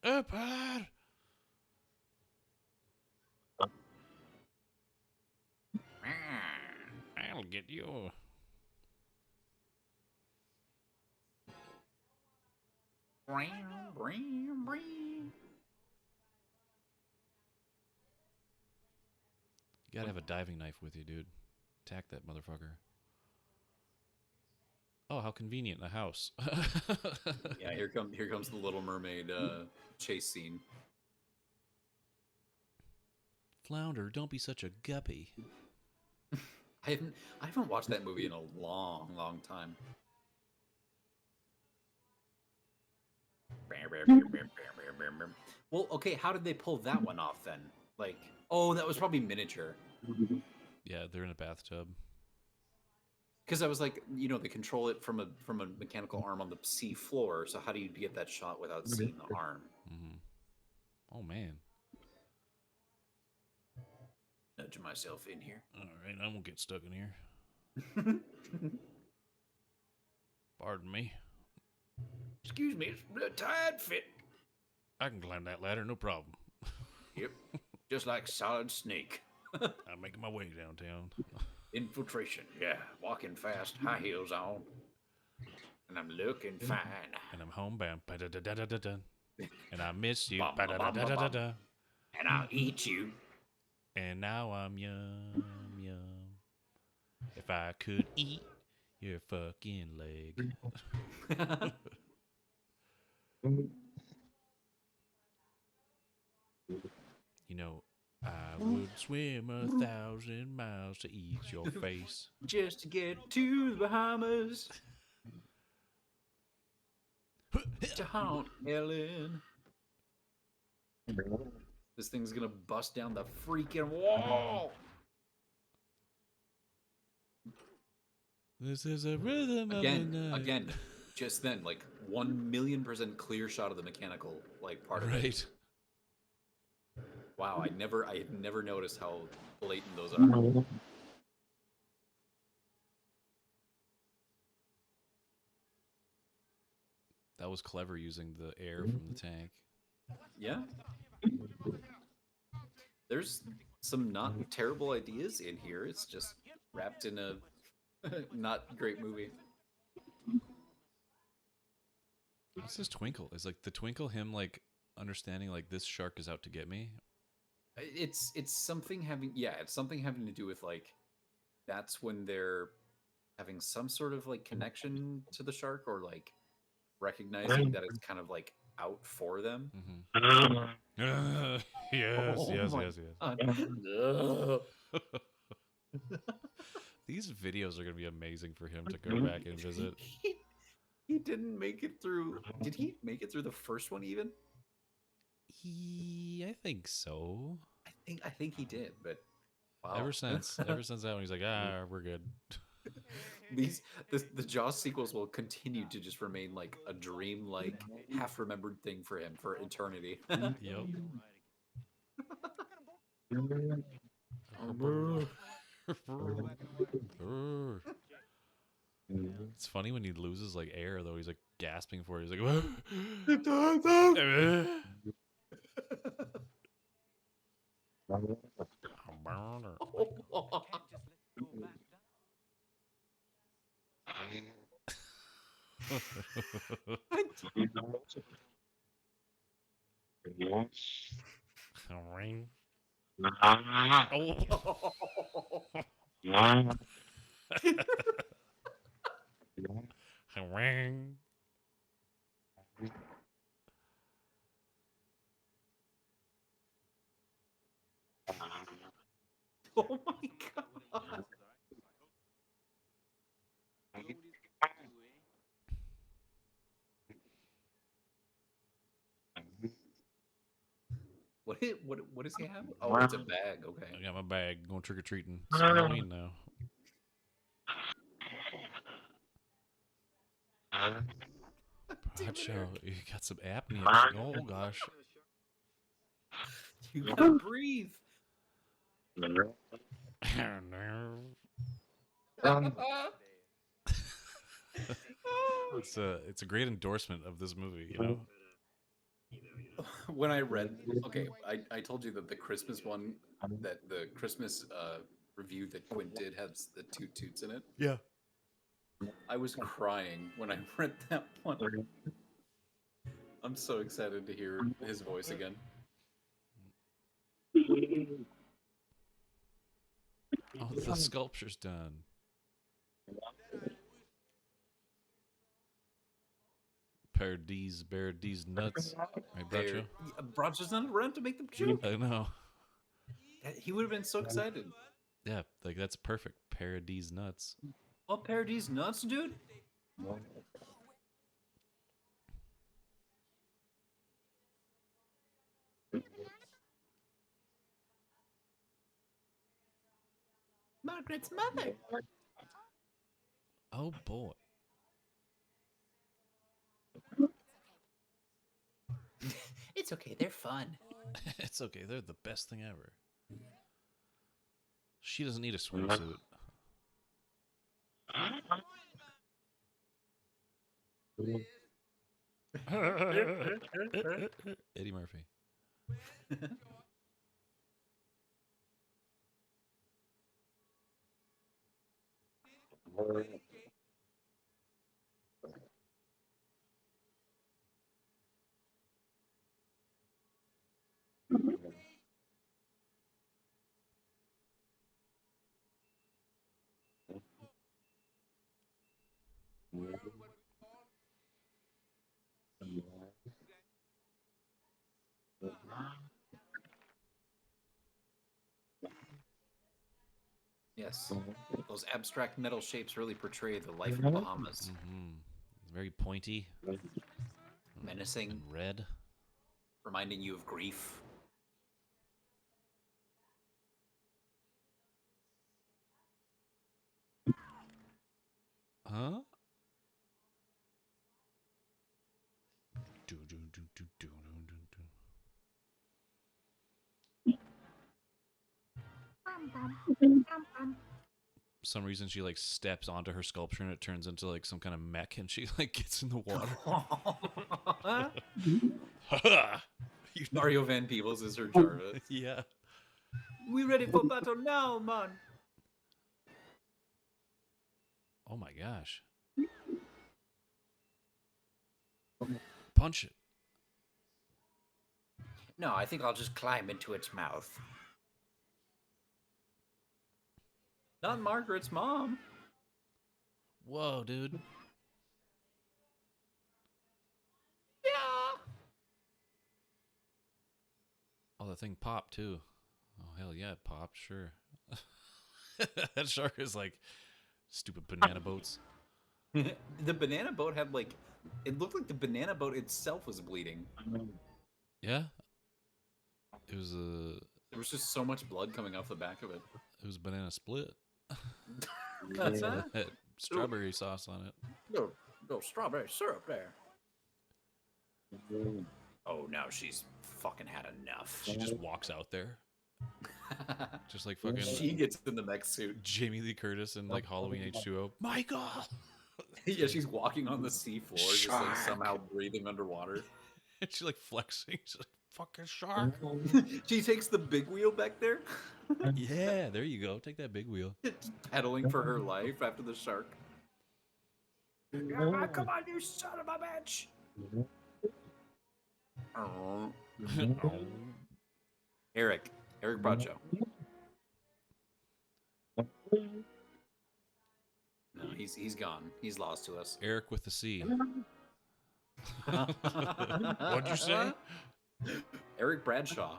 Apart. I'll get you. You gotta have a diving knife with you, dude. Attack that motherfucker. Oh, how convenient in a house. Yeah, here comes the Little Mermaid chase scene. Flounder, don't be such a guppy. I haven't watched that movie in a long time. Well, okay, how did they pull that one off then? Like, oh, that was probably miniature. Yeah, they're in a bathtub. Because I was like, they control it from a mechanical arm on the sea floor. So how do you get that shot without seeing the arm? Mm-hmm. Oh, man. Nudge myself in here. All right, I won't get stuck in here. Pardon me. Excuse me, it's a tight fit. I can climb that ladder, no problem. Yep, just like solid snake. I'm making my way downtown. Infiltration, yeah. Walking fast, high heels on. And I'm looking fine. And I'm homebound. Ba-da-da-da-da-da. And I miss you. Bum, bum, bum, bum, bum. Ba-da-da-da-da-da. And I'll eat you. And now I'm yum, yum. If I could eat your fucking leg. You know, I would swim 1,000 miles to eat your face. Just to get to the Bahamas. To haunt Ellen. This thing's gonna bust down the freaking wall. This is a rhythm of the night. Again, just then, like 1,000,000% clear shot of the mechanical part of it. Right. Wow, I had never noticed how blatant those are. That was clever using the air from the tank. Yeah. There's some not terrible ideas in here. It's just wrapped in a not great movie. What's this twinkle? Is like the twinkle him like understanding like this shark is out to get me? It's something having to do with like that's when they're having some sort of like connection to the shark or like recognizing that it's kind of like out for them. Mm-hmm. Yes, Oh yes, my yes, yes. These videos are gonna be amazing for him to go back and visit. He didn't make it through. Did he make it through the first one even? I think so. I think he did, but wow. Ever since that one, he's like, we're good. The Jaws sequels will continue to just remain like a dream, like half remembered thing for him for eternity. Yep. It's funny when he loses like air though. He's like gasping for it. He's like, Oh my god. What does he have? Oh, it's a bag. Okay. I got my bag. Going trick or treating. It's Halloween now. Bradshaw, you got some apnea. Oh gosh. You gotta breathe. It's a great endorsement of this movie, you know. when I read, okay, I told you that the Christmas one, that the Christmas review that Quint did has the toot toots in it. Yeah. I was crying when I read that one. I'm so excited to hear his voice again. Oh, the sculpture's done. Paradise nuts. Right, Bracho? Bracho's not around to make them joke. I know. He would have been so excited. Yeah, like that's perfect. Paradise nuts. Oh, Paradise nuts, dude. Margaret's mother. Oh boy. It's okay. They're fun. It's okay. They're the best thing ever. She doesn't need a swimsuit. Eddie Murphy. Yes. Those abstract metal shapes really portray the life of the Bahamas. Mm-hmm. It's very pointy. Menacing. And red. Reminding you of grief. Huh? For some reason she like steps onto her sculpture and it turns into like some kind of mech and she like gets in the water. Mario Van Peebles is her Jarvis. Yeah. We ready for battle now, man. Oh my gosh. Punch it. No, I think I'll just climb into its mouth. Not Margaret's mom. Whoa, dude. Yeah. Oh, the thing popped too. Oh, hell yeah, it popped, sure. That shark is like stupid banana boats. The banana boat had like, it looked like the banana boat itself was bleeding. Yeah? It was a... There was just so much blood coming off the back of it. It was banana split. Huh? Had strawberry sauce on it. No strawberry syrup there. Oh, now she's fucking had enough. She just walks out there. Just like fucking She gets in the mech suit. Jamie Lee Curtis in like Halloween H2O. Michael! Yeah, she's walking on the seafloor, just like Shark. somehow breathing underwater. And she like flexing. She's like, fucking shark. She takes the big wheel back there, Yeah, there you go. Take that big wheel. pedaling for her life after the shark. Ah, come on, you son of a bitch! Eric Bradshaw. No, he's gone. He's lost to us. Eric with the C. What'd you say? Eric Bradshaw.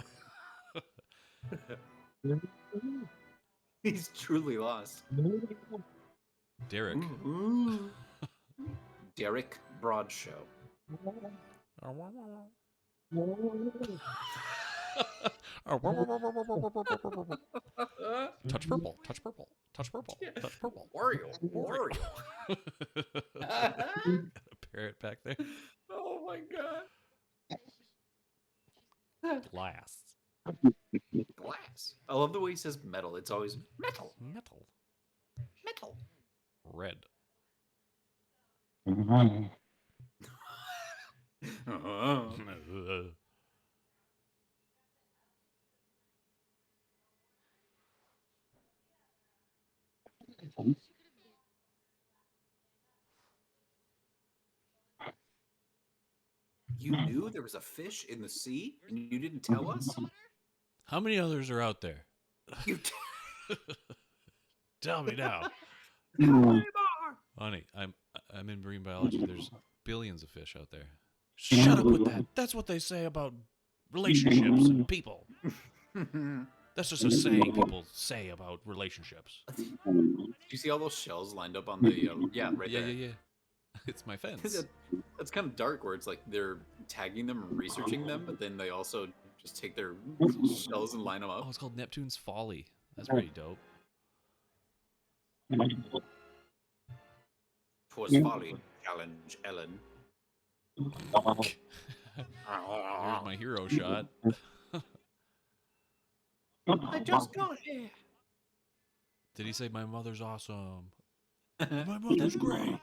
He's truly lost. Derek. Derek Bradshaw. Touch purple. Touch purple. Touch purple. Touch purple. Wario. A parrot back there. Oh my god. Glass. Glass. I love the way he says metal. It's always Metal. Metal. Metal. Red. You knew there was a fish in the sea and you didn't tell us? How many others are out there? You Tell me now. How many more? Honey, I'm in marine biology. There's billions of fish out there. Shut up with that. That's what they say about relationships and people. That's just a saying people say about relationships. Do you see all those shells lined up on the yeah, right Yeah, there? yeah, yeah. It's my fence. That's kind of dark where it's like they're tagging them and researching them, but then they also just take their shells and line them Oh, up. it's called Neptune's Folly. That's pretty dope. 'Twas folly, challenge Ellen. Here's my hero shot. I just got here. Did he say my mother's awesome? My mother's great.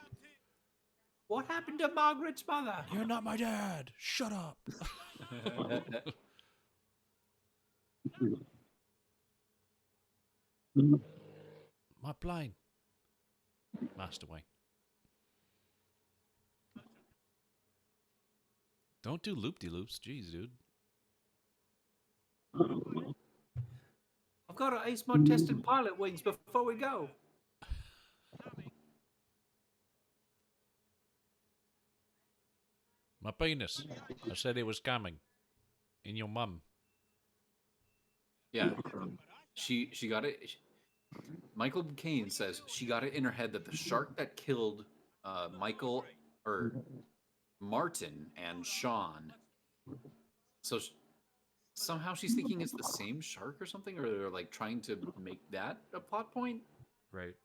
What happened to Margaret's mother? You're not my dad. Shut up. My plane. Master Wayne. Don't do loop-de-loops. Jeez, dude. I've got to ace my tested pilot wings before we go. My penis. I said it was coming. In your mum. Yeah, she got it. Michael Caine says she got it in her head that the shark that killed Michael or Martin and Sean. So somehow she's thinking it's the same shark or something, or they're like trying to make that a plot point. Right.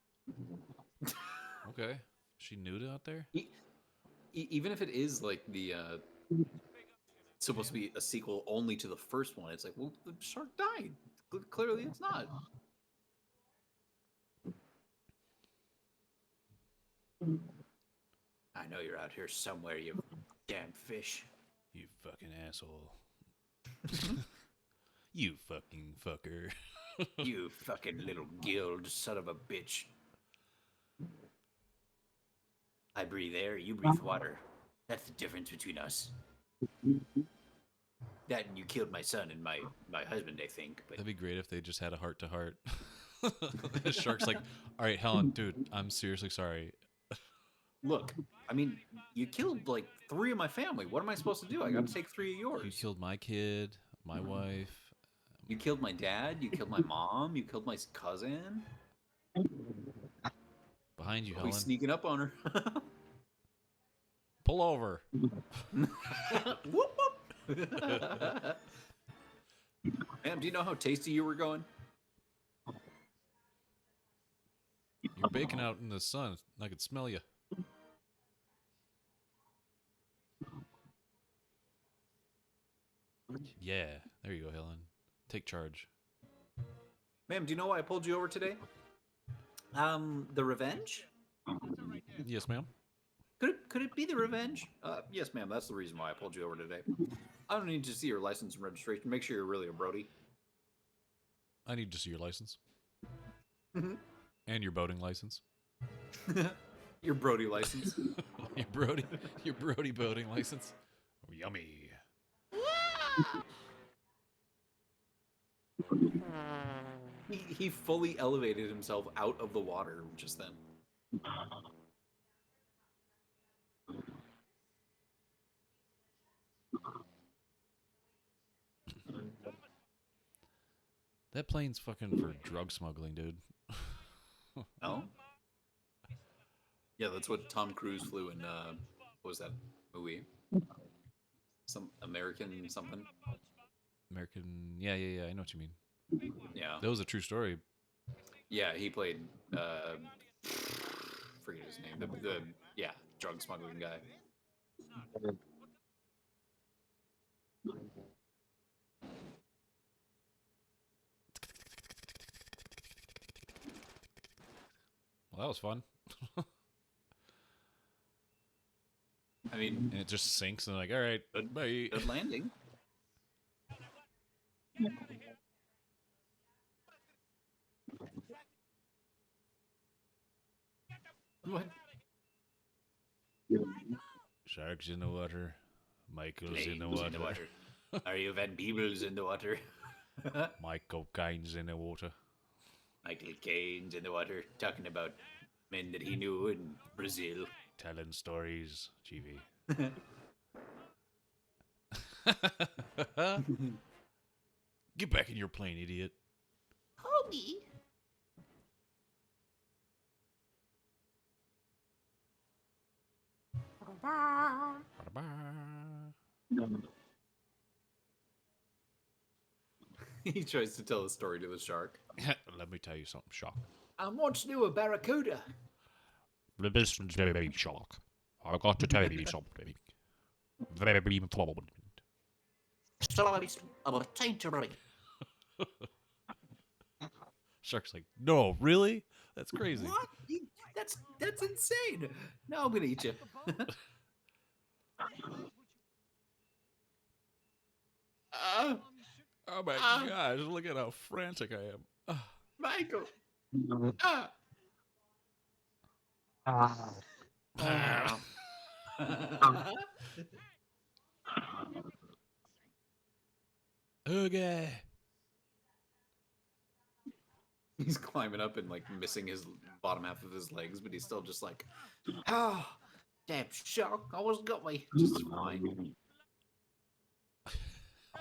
Okay. She nude out there? Even if it is like the supposed to be a sequel only to the first one, it's like, well, the shark died. Clearly, it's not. I know you're out here somewhere, you damn fish. You fucking asshole. You fucking fucker. You fucking little guild son of a bitch. I breathe air, you breathe water. That's the difference between us. That and you killed my son and my husband, I think. But That'd be great if they just had a heart-to-heart. The shark's like, all right, Helen, dude, I'm seriously sorry. look, I mean, you killed like 3 of my family. What am I supposed to do? I got to take 3 of yours. You killed my kid, my wife. You killed my dad. You killed my mom. You killed my cousin. Behind you, Are we Helen. sneaking up on her? Pull over. Whoop, whoop. Ma'am, do you know how tasty you were going? You're baking out in the sun. I could smell you. Yeah, there you go, Helen. Take charge. Ma'am, do you know why I pulled you over today? The revenge? Yes, ma'am. Could it be the revenge? Yes, ma'am. That's the reason why I pulled you over today. I don't need to see your license and registration. Make sure you're really a Brody. I need to see your license. Mhm. And your boating license. Your Brody license. Your Brody boating license. Oh, yummy. He fully elevated himself out of the water just then. That plane's fucking for drug smuggling, dude. Oh? Yeah, that's what Tom Cruise flew in, what was that movie? Some American something? American. Yeah. I know what you mean. Yeah. That was a true story. Yeah, he played, forget his name. The drug smuggling guy. Well, that was fun. I mean, And it just sinks and like, all right, bye. good landing. What? Sharks in the water. Michael's in the Planes water. in the water. Are you Van Peebles in the water? Michael Caine's in the water. Michael Caine's in the water, talking about men that he knew in Brazil. Telling stories, GV. Get back in your plane, idiot. Hoagie. He tries to tell a story to the shark. Let me tell you something, Shark. And what's new a barracuda? Listen to me, Shark. I got to tell you something. Very important. Stories about Sanctuary. Shark's like, no, really? That's crazy. What? That's insane. Now I'm gonna eat you. Oh my gosh, look at how frantic I am. Michael. Okay. He's climbing up and like missing his bottom half of his legs, but he's still just like, Oh, damn shark. Almost got me. Just fine.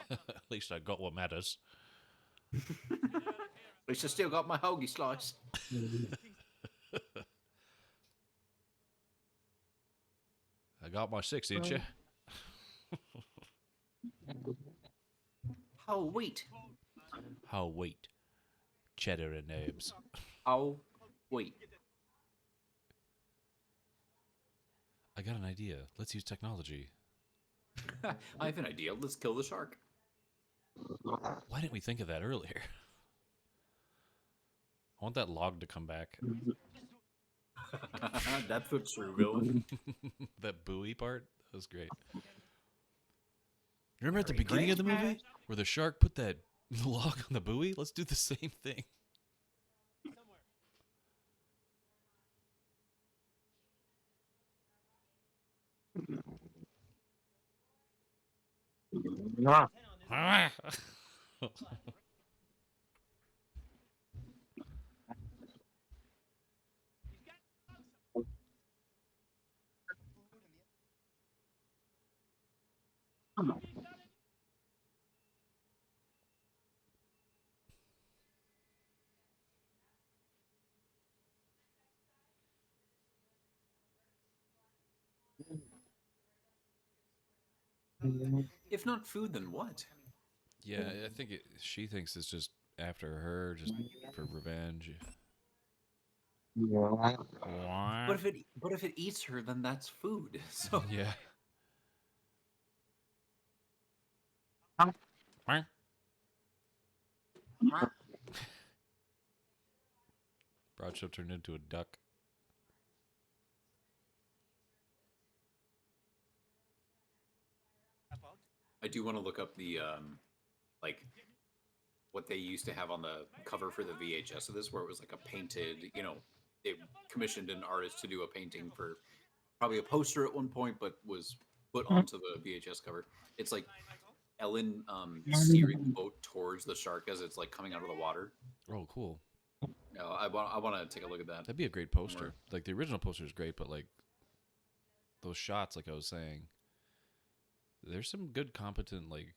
At least I got what matters. At least I still got my hoagie slice. I got my 6-incher. Whole wheat. How wheat, cheddar and herbs. Whole wheat. I got an idea. Let's use technology. I have an idea. Let's kill the shark. Why didn't we think of that earlier? I want that log to come back. That's the true villain. That buoy part, that was great. Remember at the beginning of the movie where the shark put that log on the buoy? Let's do the same thing. If not food, then what? Yeah, I think she thinks it's just after her, just for revenge. But if it eats her, then that's food. So Yeah. Bradshaw turned into a duck. I do want to look up the like what they used to have on the cover for the VHS of this, where it was like a painted, they commissioned an artist to do a painting for probably a poster at one point, but was put onto the VHS cover. It's like Ellen steering the boat towards the shark as it's like coming out of the water. Oh, cool. I want to take a look at that. That'd be a great poster. Like, the original poster is great, but, like, those shots, like I was saying, there's some good, competent, like,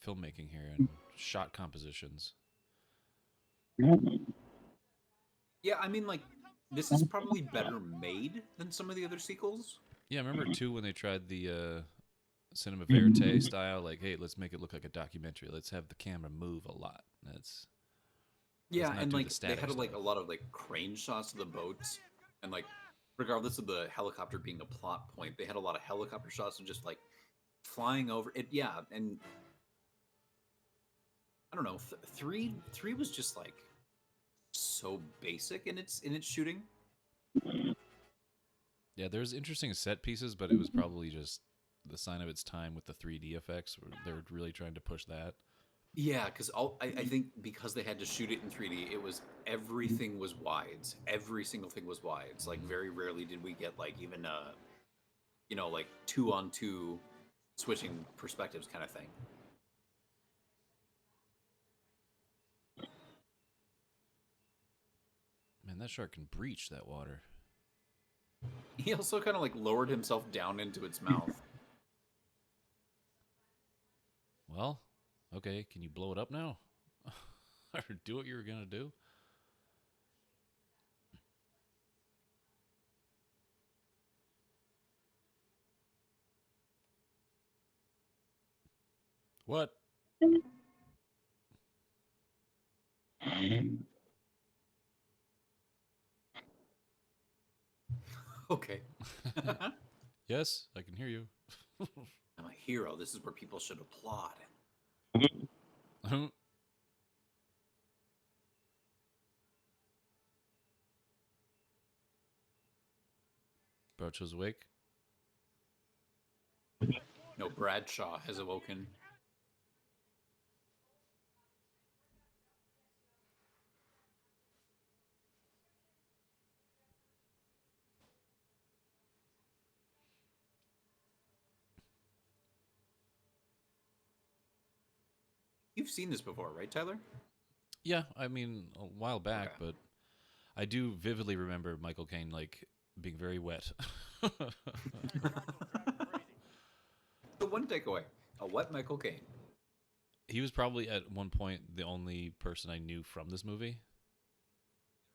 filmmaking here and shot compositions. Yeah, I mean, like, this is probably better made than some of the other sequels. Yeah, I remember, too, when they tried the cinema verite style, like, hey, let's make it look like a documentary. Let's have the camera move a lot. Yeah, not and do like the they had static like a stuff. lot of like crane shots of the boats, and like regardless of the helicopter being a plot point, they had a lot of helicopter shots of just like flying over it. Yeah, and I don't know, three was just like so basic in its shooting. Yeah, there's interesting set pieces, but it was probably just the sign of its time with the 3D effects. They were really trying to push that. Yeah, because I think because they had to shoot it in 3D, it was everything was wides. Every single thing was wides. Like very rarely did we get like even like 2-on-2 switching perspectives kind of thing. Man, that shark can breach that water. He also kind of like lowered himself down into its mouth. Well, okay, can you blow it up now? Or do what you were going to do? What? Okay. Yes, I can hear you. I'm a hero. This is where people should applaud. Brocho's awake. No, Bradshaw has awoken. You've seen this before, right, Tyler? Yeah, I mean, a while back, Okay. but I do vividly remember Michael Caine, like, being very wet. The one takeaway: a wet Michael Caine. He was probably, at one point, the only person I knew from this movie.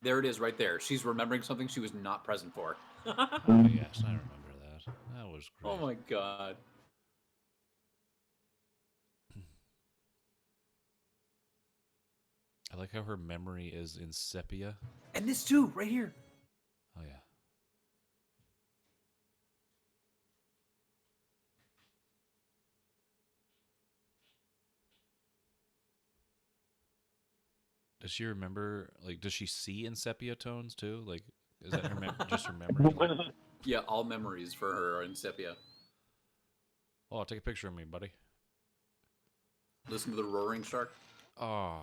There it is, right there. She's remembering something she was not present for. Oh, yes, I remember that. That was great. Oh my god. I like how her memory is in sepia. And this too, right here. Oh, yeah. Does she remember, like, does she see in sepia tones, too? Like, is that her just her memory? Like, Yeah, all memories for her are in sepia. oh, take a picture of me, buddy. Listen to the roaring shark. Oh.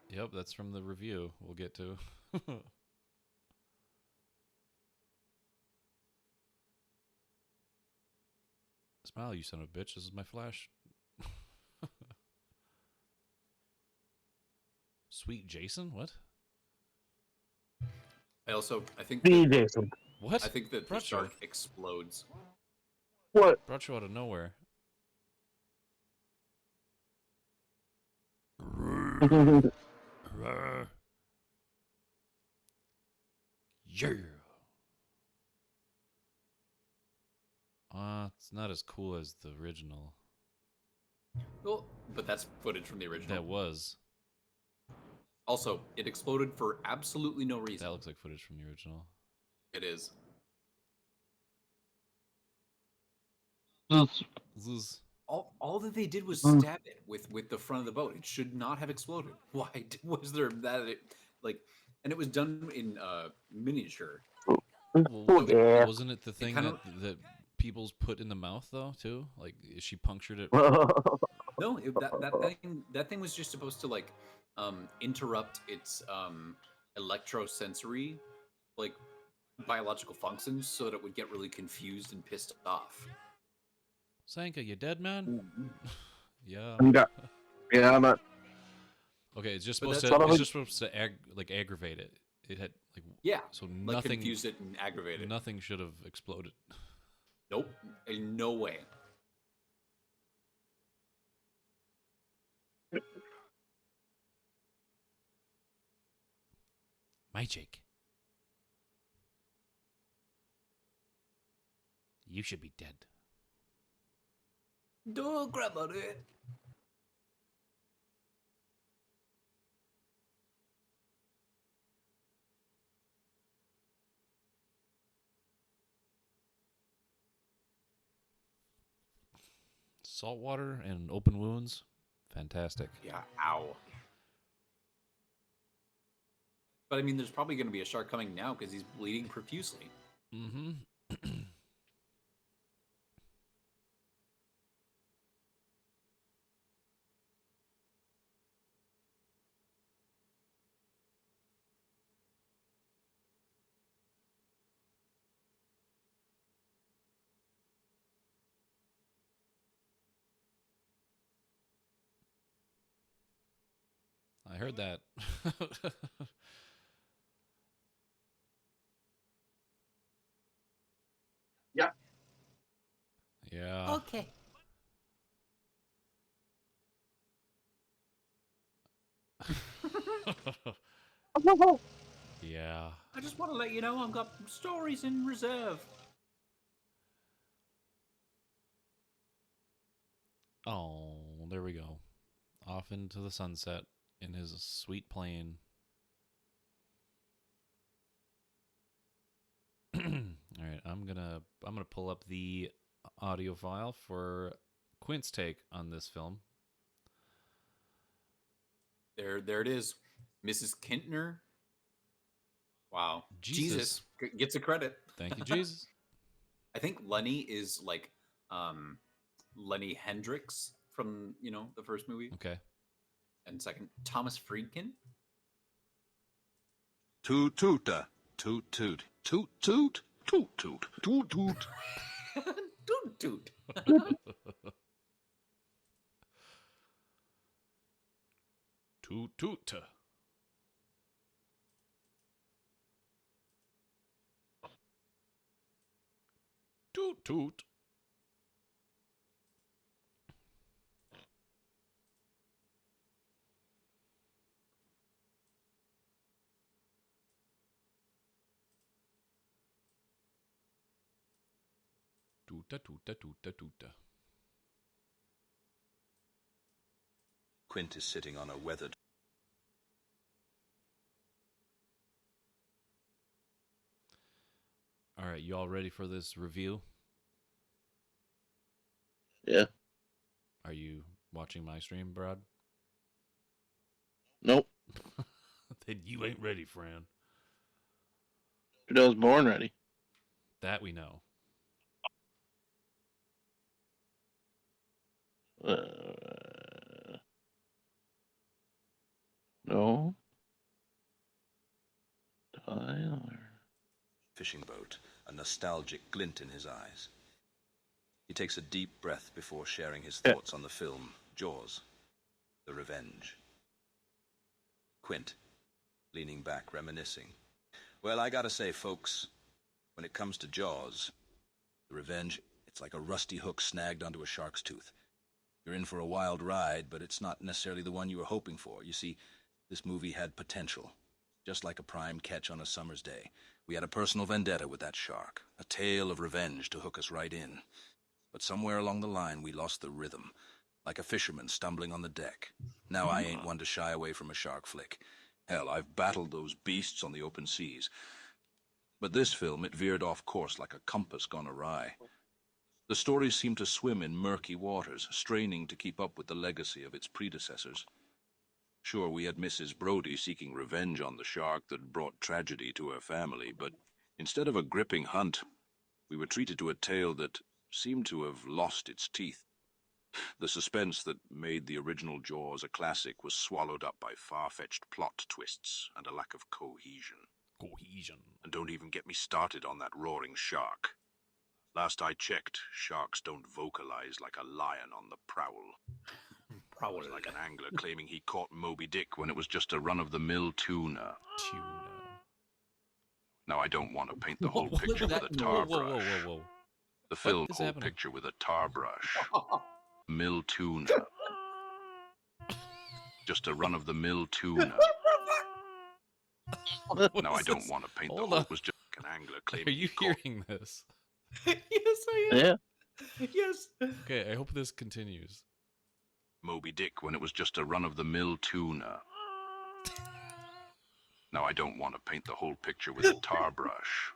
Yep, that's from the review we'll get to. Smile, you son of a bitch. This is my flash. Sweet Jason? What? I think The that, Jason. What? I think that the Bradshaw. shark explodes. What? Brought you out of nowhere. Yeah. It's not as cool as the original. Well, but that's footage from the original. That was. Also, it exploded for absolutely no reason. That looks like footage from the original. It is. Zzz. All that they did was stab it with the front of the boat. It should not have exploded. Why was there that? And it was done in miniature. Well, Yeah. wasn't it the thing kinda- that people's put in the mouth though too? Like she punctured it. No, that thing was just supposed to like interrupt its electrosensory like biological functions so that it would get really confused and pissed off. Sanka, you dead, man? Yeah. Yeah, I'm not. Okay, it's just But supposed that's- to. It's just supposed to aggravate it. It had like Yeah, so like nothing. confuse it and aggravate it. Nothing should have exploded. Nope, in no way. My Jake. You should be dead. Don't grab on it. Salt water and open wounds, fantastic. Yeah, ow. But I mean, there's probably going to be a shark coming now because he's bleeding profusely. Mm-hmm. heard that. Yeah. Yeah. Okay. Yeah. I just want to let you know I've got stories in reserve. Oh, there we go. Off into the sunset in his sweet plane. All right, I'm gonna pull up the audio file for Quint's take on this film. There it is. Mrs. Kintner. Wow. Jesus. Gets a credit. Thank you, Jesus. I think Lenny is like Lenny Hendrix from, the first movie. Okay. And second, Thomas Friedkin. Toot toot, toot toot, toot toot, toot toot, toot toot. Toot toot. Toot toot. Toot toot. Toota toota toota toota. Quint is sitting on a weathered. All right, you all ready for this review? Yeah. Are you watching my stream, Brad? Nope. Then you ain't ready, Fran. I was born ready. That we know. No. Tyler. Fishing boat, a nostalgic glint in his eyes. He takes a deep breath before sharing his thoughts on the film, Jaws, The Revenge. Quint, leaning back, reminiscing. Well, I gotta say, folks, when it comes to Jaws, The Revenge, it's like a rusty hook snagged onto a shark's tooth. You're in for a wild ride, but it's not necessarily the one you were hoping for. You see, this movie had potential. Just like a prime catch on a summer's day. We had a personal vendetta with that shark, a tale of revenge to hook us right in. But somewhere along the line, we lost the rhythm, like a fisherman stumbling on the deck. Now I ain't one to shy away from a shark flick. Hell, I've battled those beasts on the open seas. But this film, it veered off course like a compass gone awry. The story seemed to swim in murky waters, straining to keep up with the legacy of its predecessors. Sure, we had Mrs. Brody seeking revenge on the shark that brought tragedy to her family, but instead of a gripping hunt, we were treated to a tale that seemed to have lost its teeth. The suspense that made the original Jaws a classic was swallowed up by far-fetched plot twists and a lack of cohesion. And don't even get me started on that roaring shark. Last I checked, sharks don't vocalize like a lion on the prowl. Probably Like an angler claiming he caught Moby Dick when it was just a run-of-the-mill tuna. Now, I don't want to paint the whole picture with a tar brush. Whoa. The film is whole happening? picture with a tar brush. Mill tuna. Just a run-of-the-mill tuna. Now, I don't want to paint the Hold whole... on. It was just like an angler Are claiming you he caught... hearing this? yes, I am. Yeah. Yes. Okay, I hope this continues. Moby Dick when it was just a run-of-the-mill tuna. Now, I don't want to paint the whole picture with a tar brush.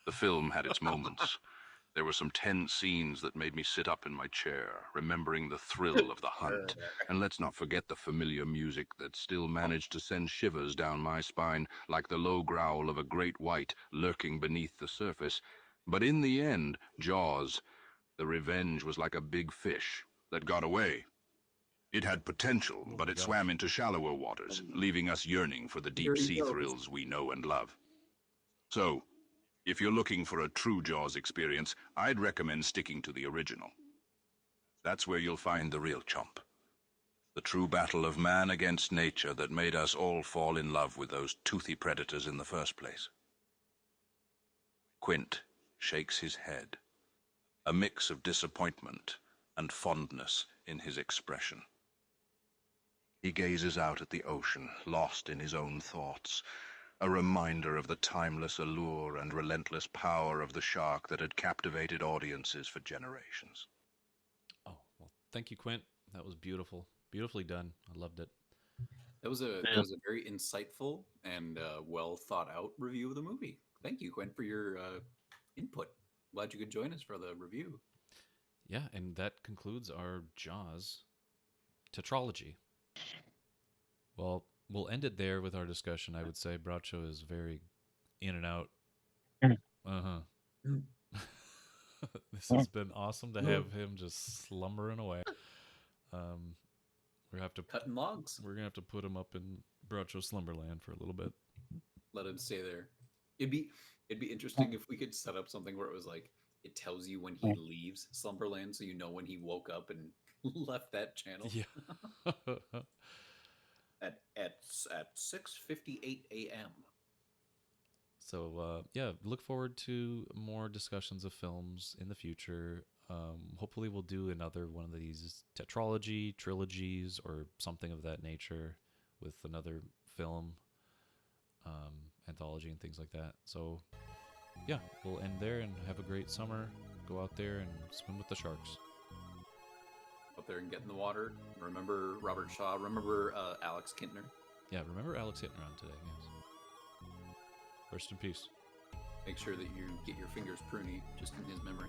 The film had its moments. There were some tense scenes that made me sit up in my chair, remembering the thrill of the hunt. And let's not forget the familiar music that still managed to send shivers down my spine, like the low growl of a great white lurking beneath the surface. But in the end, Jaws, The Revenge, was like a big fish that got away. It had potential, but it swam into shallower waters, leaving us yearning for the Here he deep-sea goes. thrills we know and love. So, if you're looking for a true Jaws experience, I'd recommend sticking to the original. That's where you'll find the real chump. The The true battle of man against nature that made us all fall in love with those toothy predators in the first place. Quint shakes his head, a mix of disappointment and fondness in his expression. He gazes out at the ocean, lost in his own thoughts, a reminder of the timeless allure and relentless power of the shark that had captivated audiences for generations. Oh, well, thank you, Quint. That was beautiful. Beautifully done. I loved it. That was a very insightful and well thought out review of the movie. Thank you, Quinn, for your input. Glad you could join us for the review. Yeah, and that concludes our Jaws tetralogy. Well, we'll end it there with our discussion. I would say Bracho is very in and out. This has been awesome to have him just slumbering away. We have to cutting logs. We're gonna have to put him up in Bracho Slumberland for a little bit. Let him stay there. It'd be interesting if we could set up something where it was like it tells you when he leaves Slumberland, so you know when he woke up and left that channel. Yeah. at 6:58 a.m. So yeah, look forward to more discussions of films in the future. Hopefully we'll do another one of these tetralogy, trilogies, or something of that nature with another film anthology and things like that. So yeah, we'll end there and have a great summer. Go out there and swim with the sharks. Out there and get in the water. Remember Robert Shaw. Remember Alex Kintner. Yeah, remember Alex Kintner on today. Yes. Rest in peace. Make sure that you get your fingers pruny just in his memory.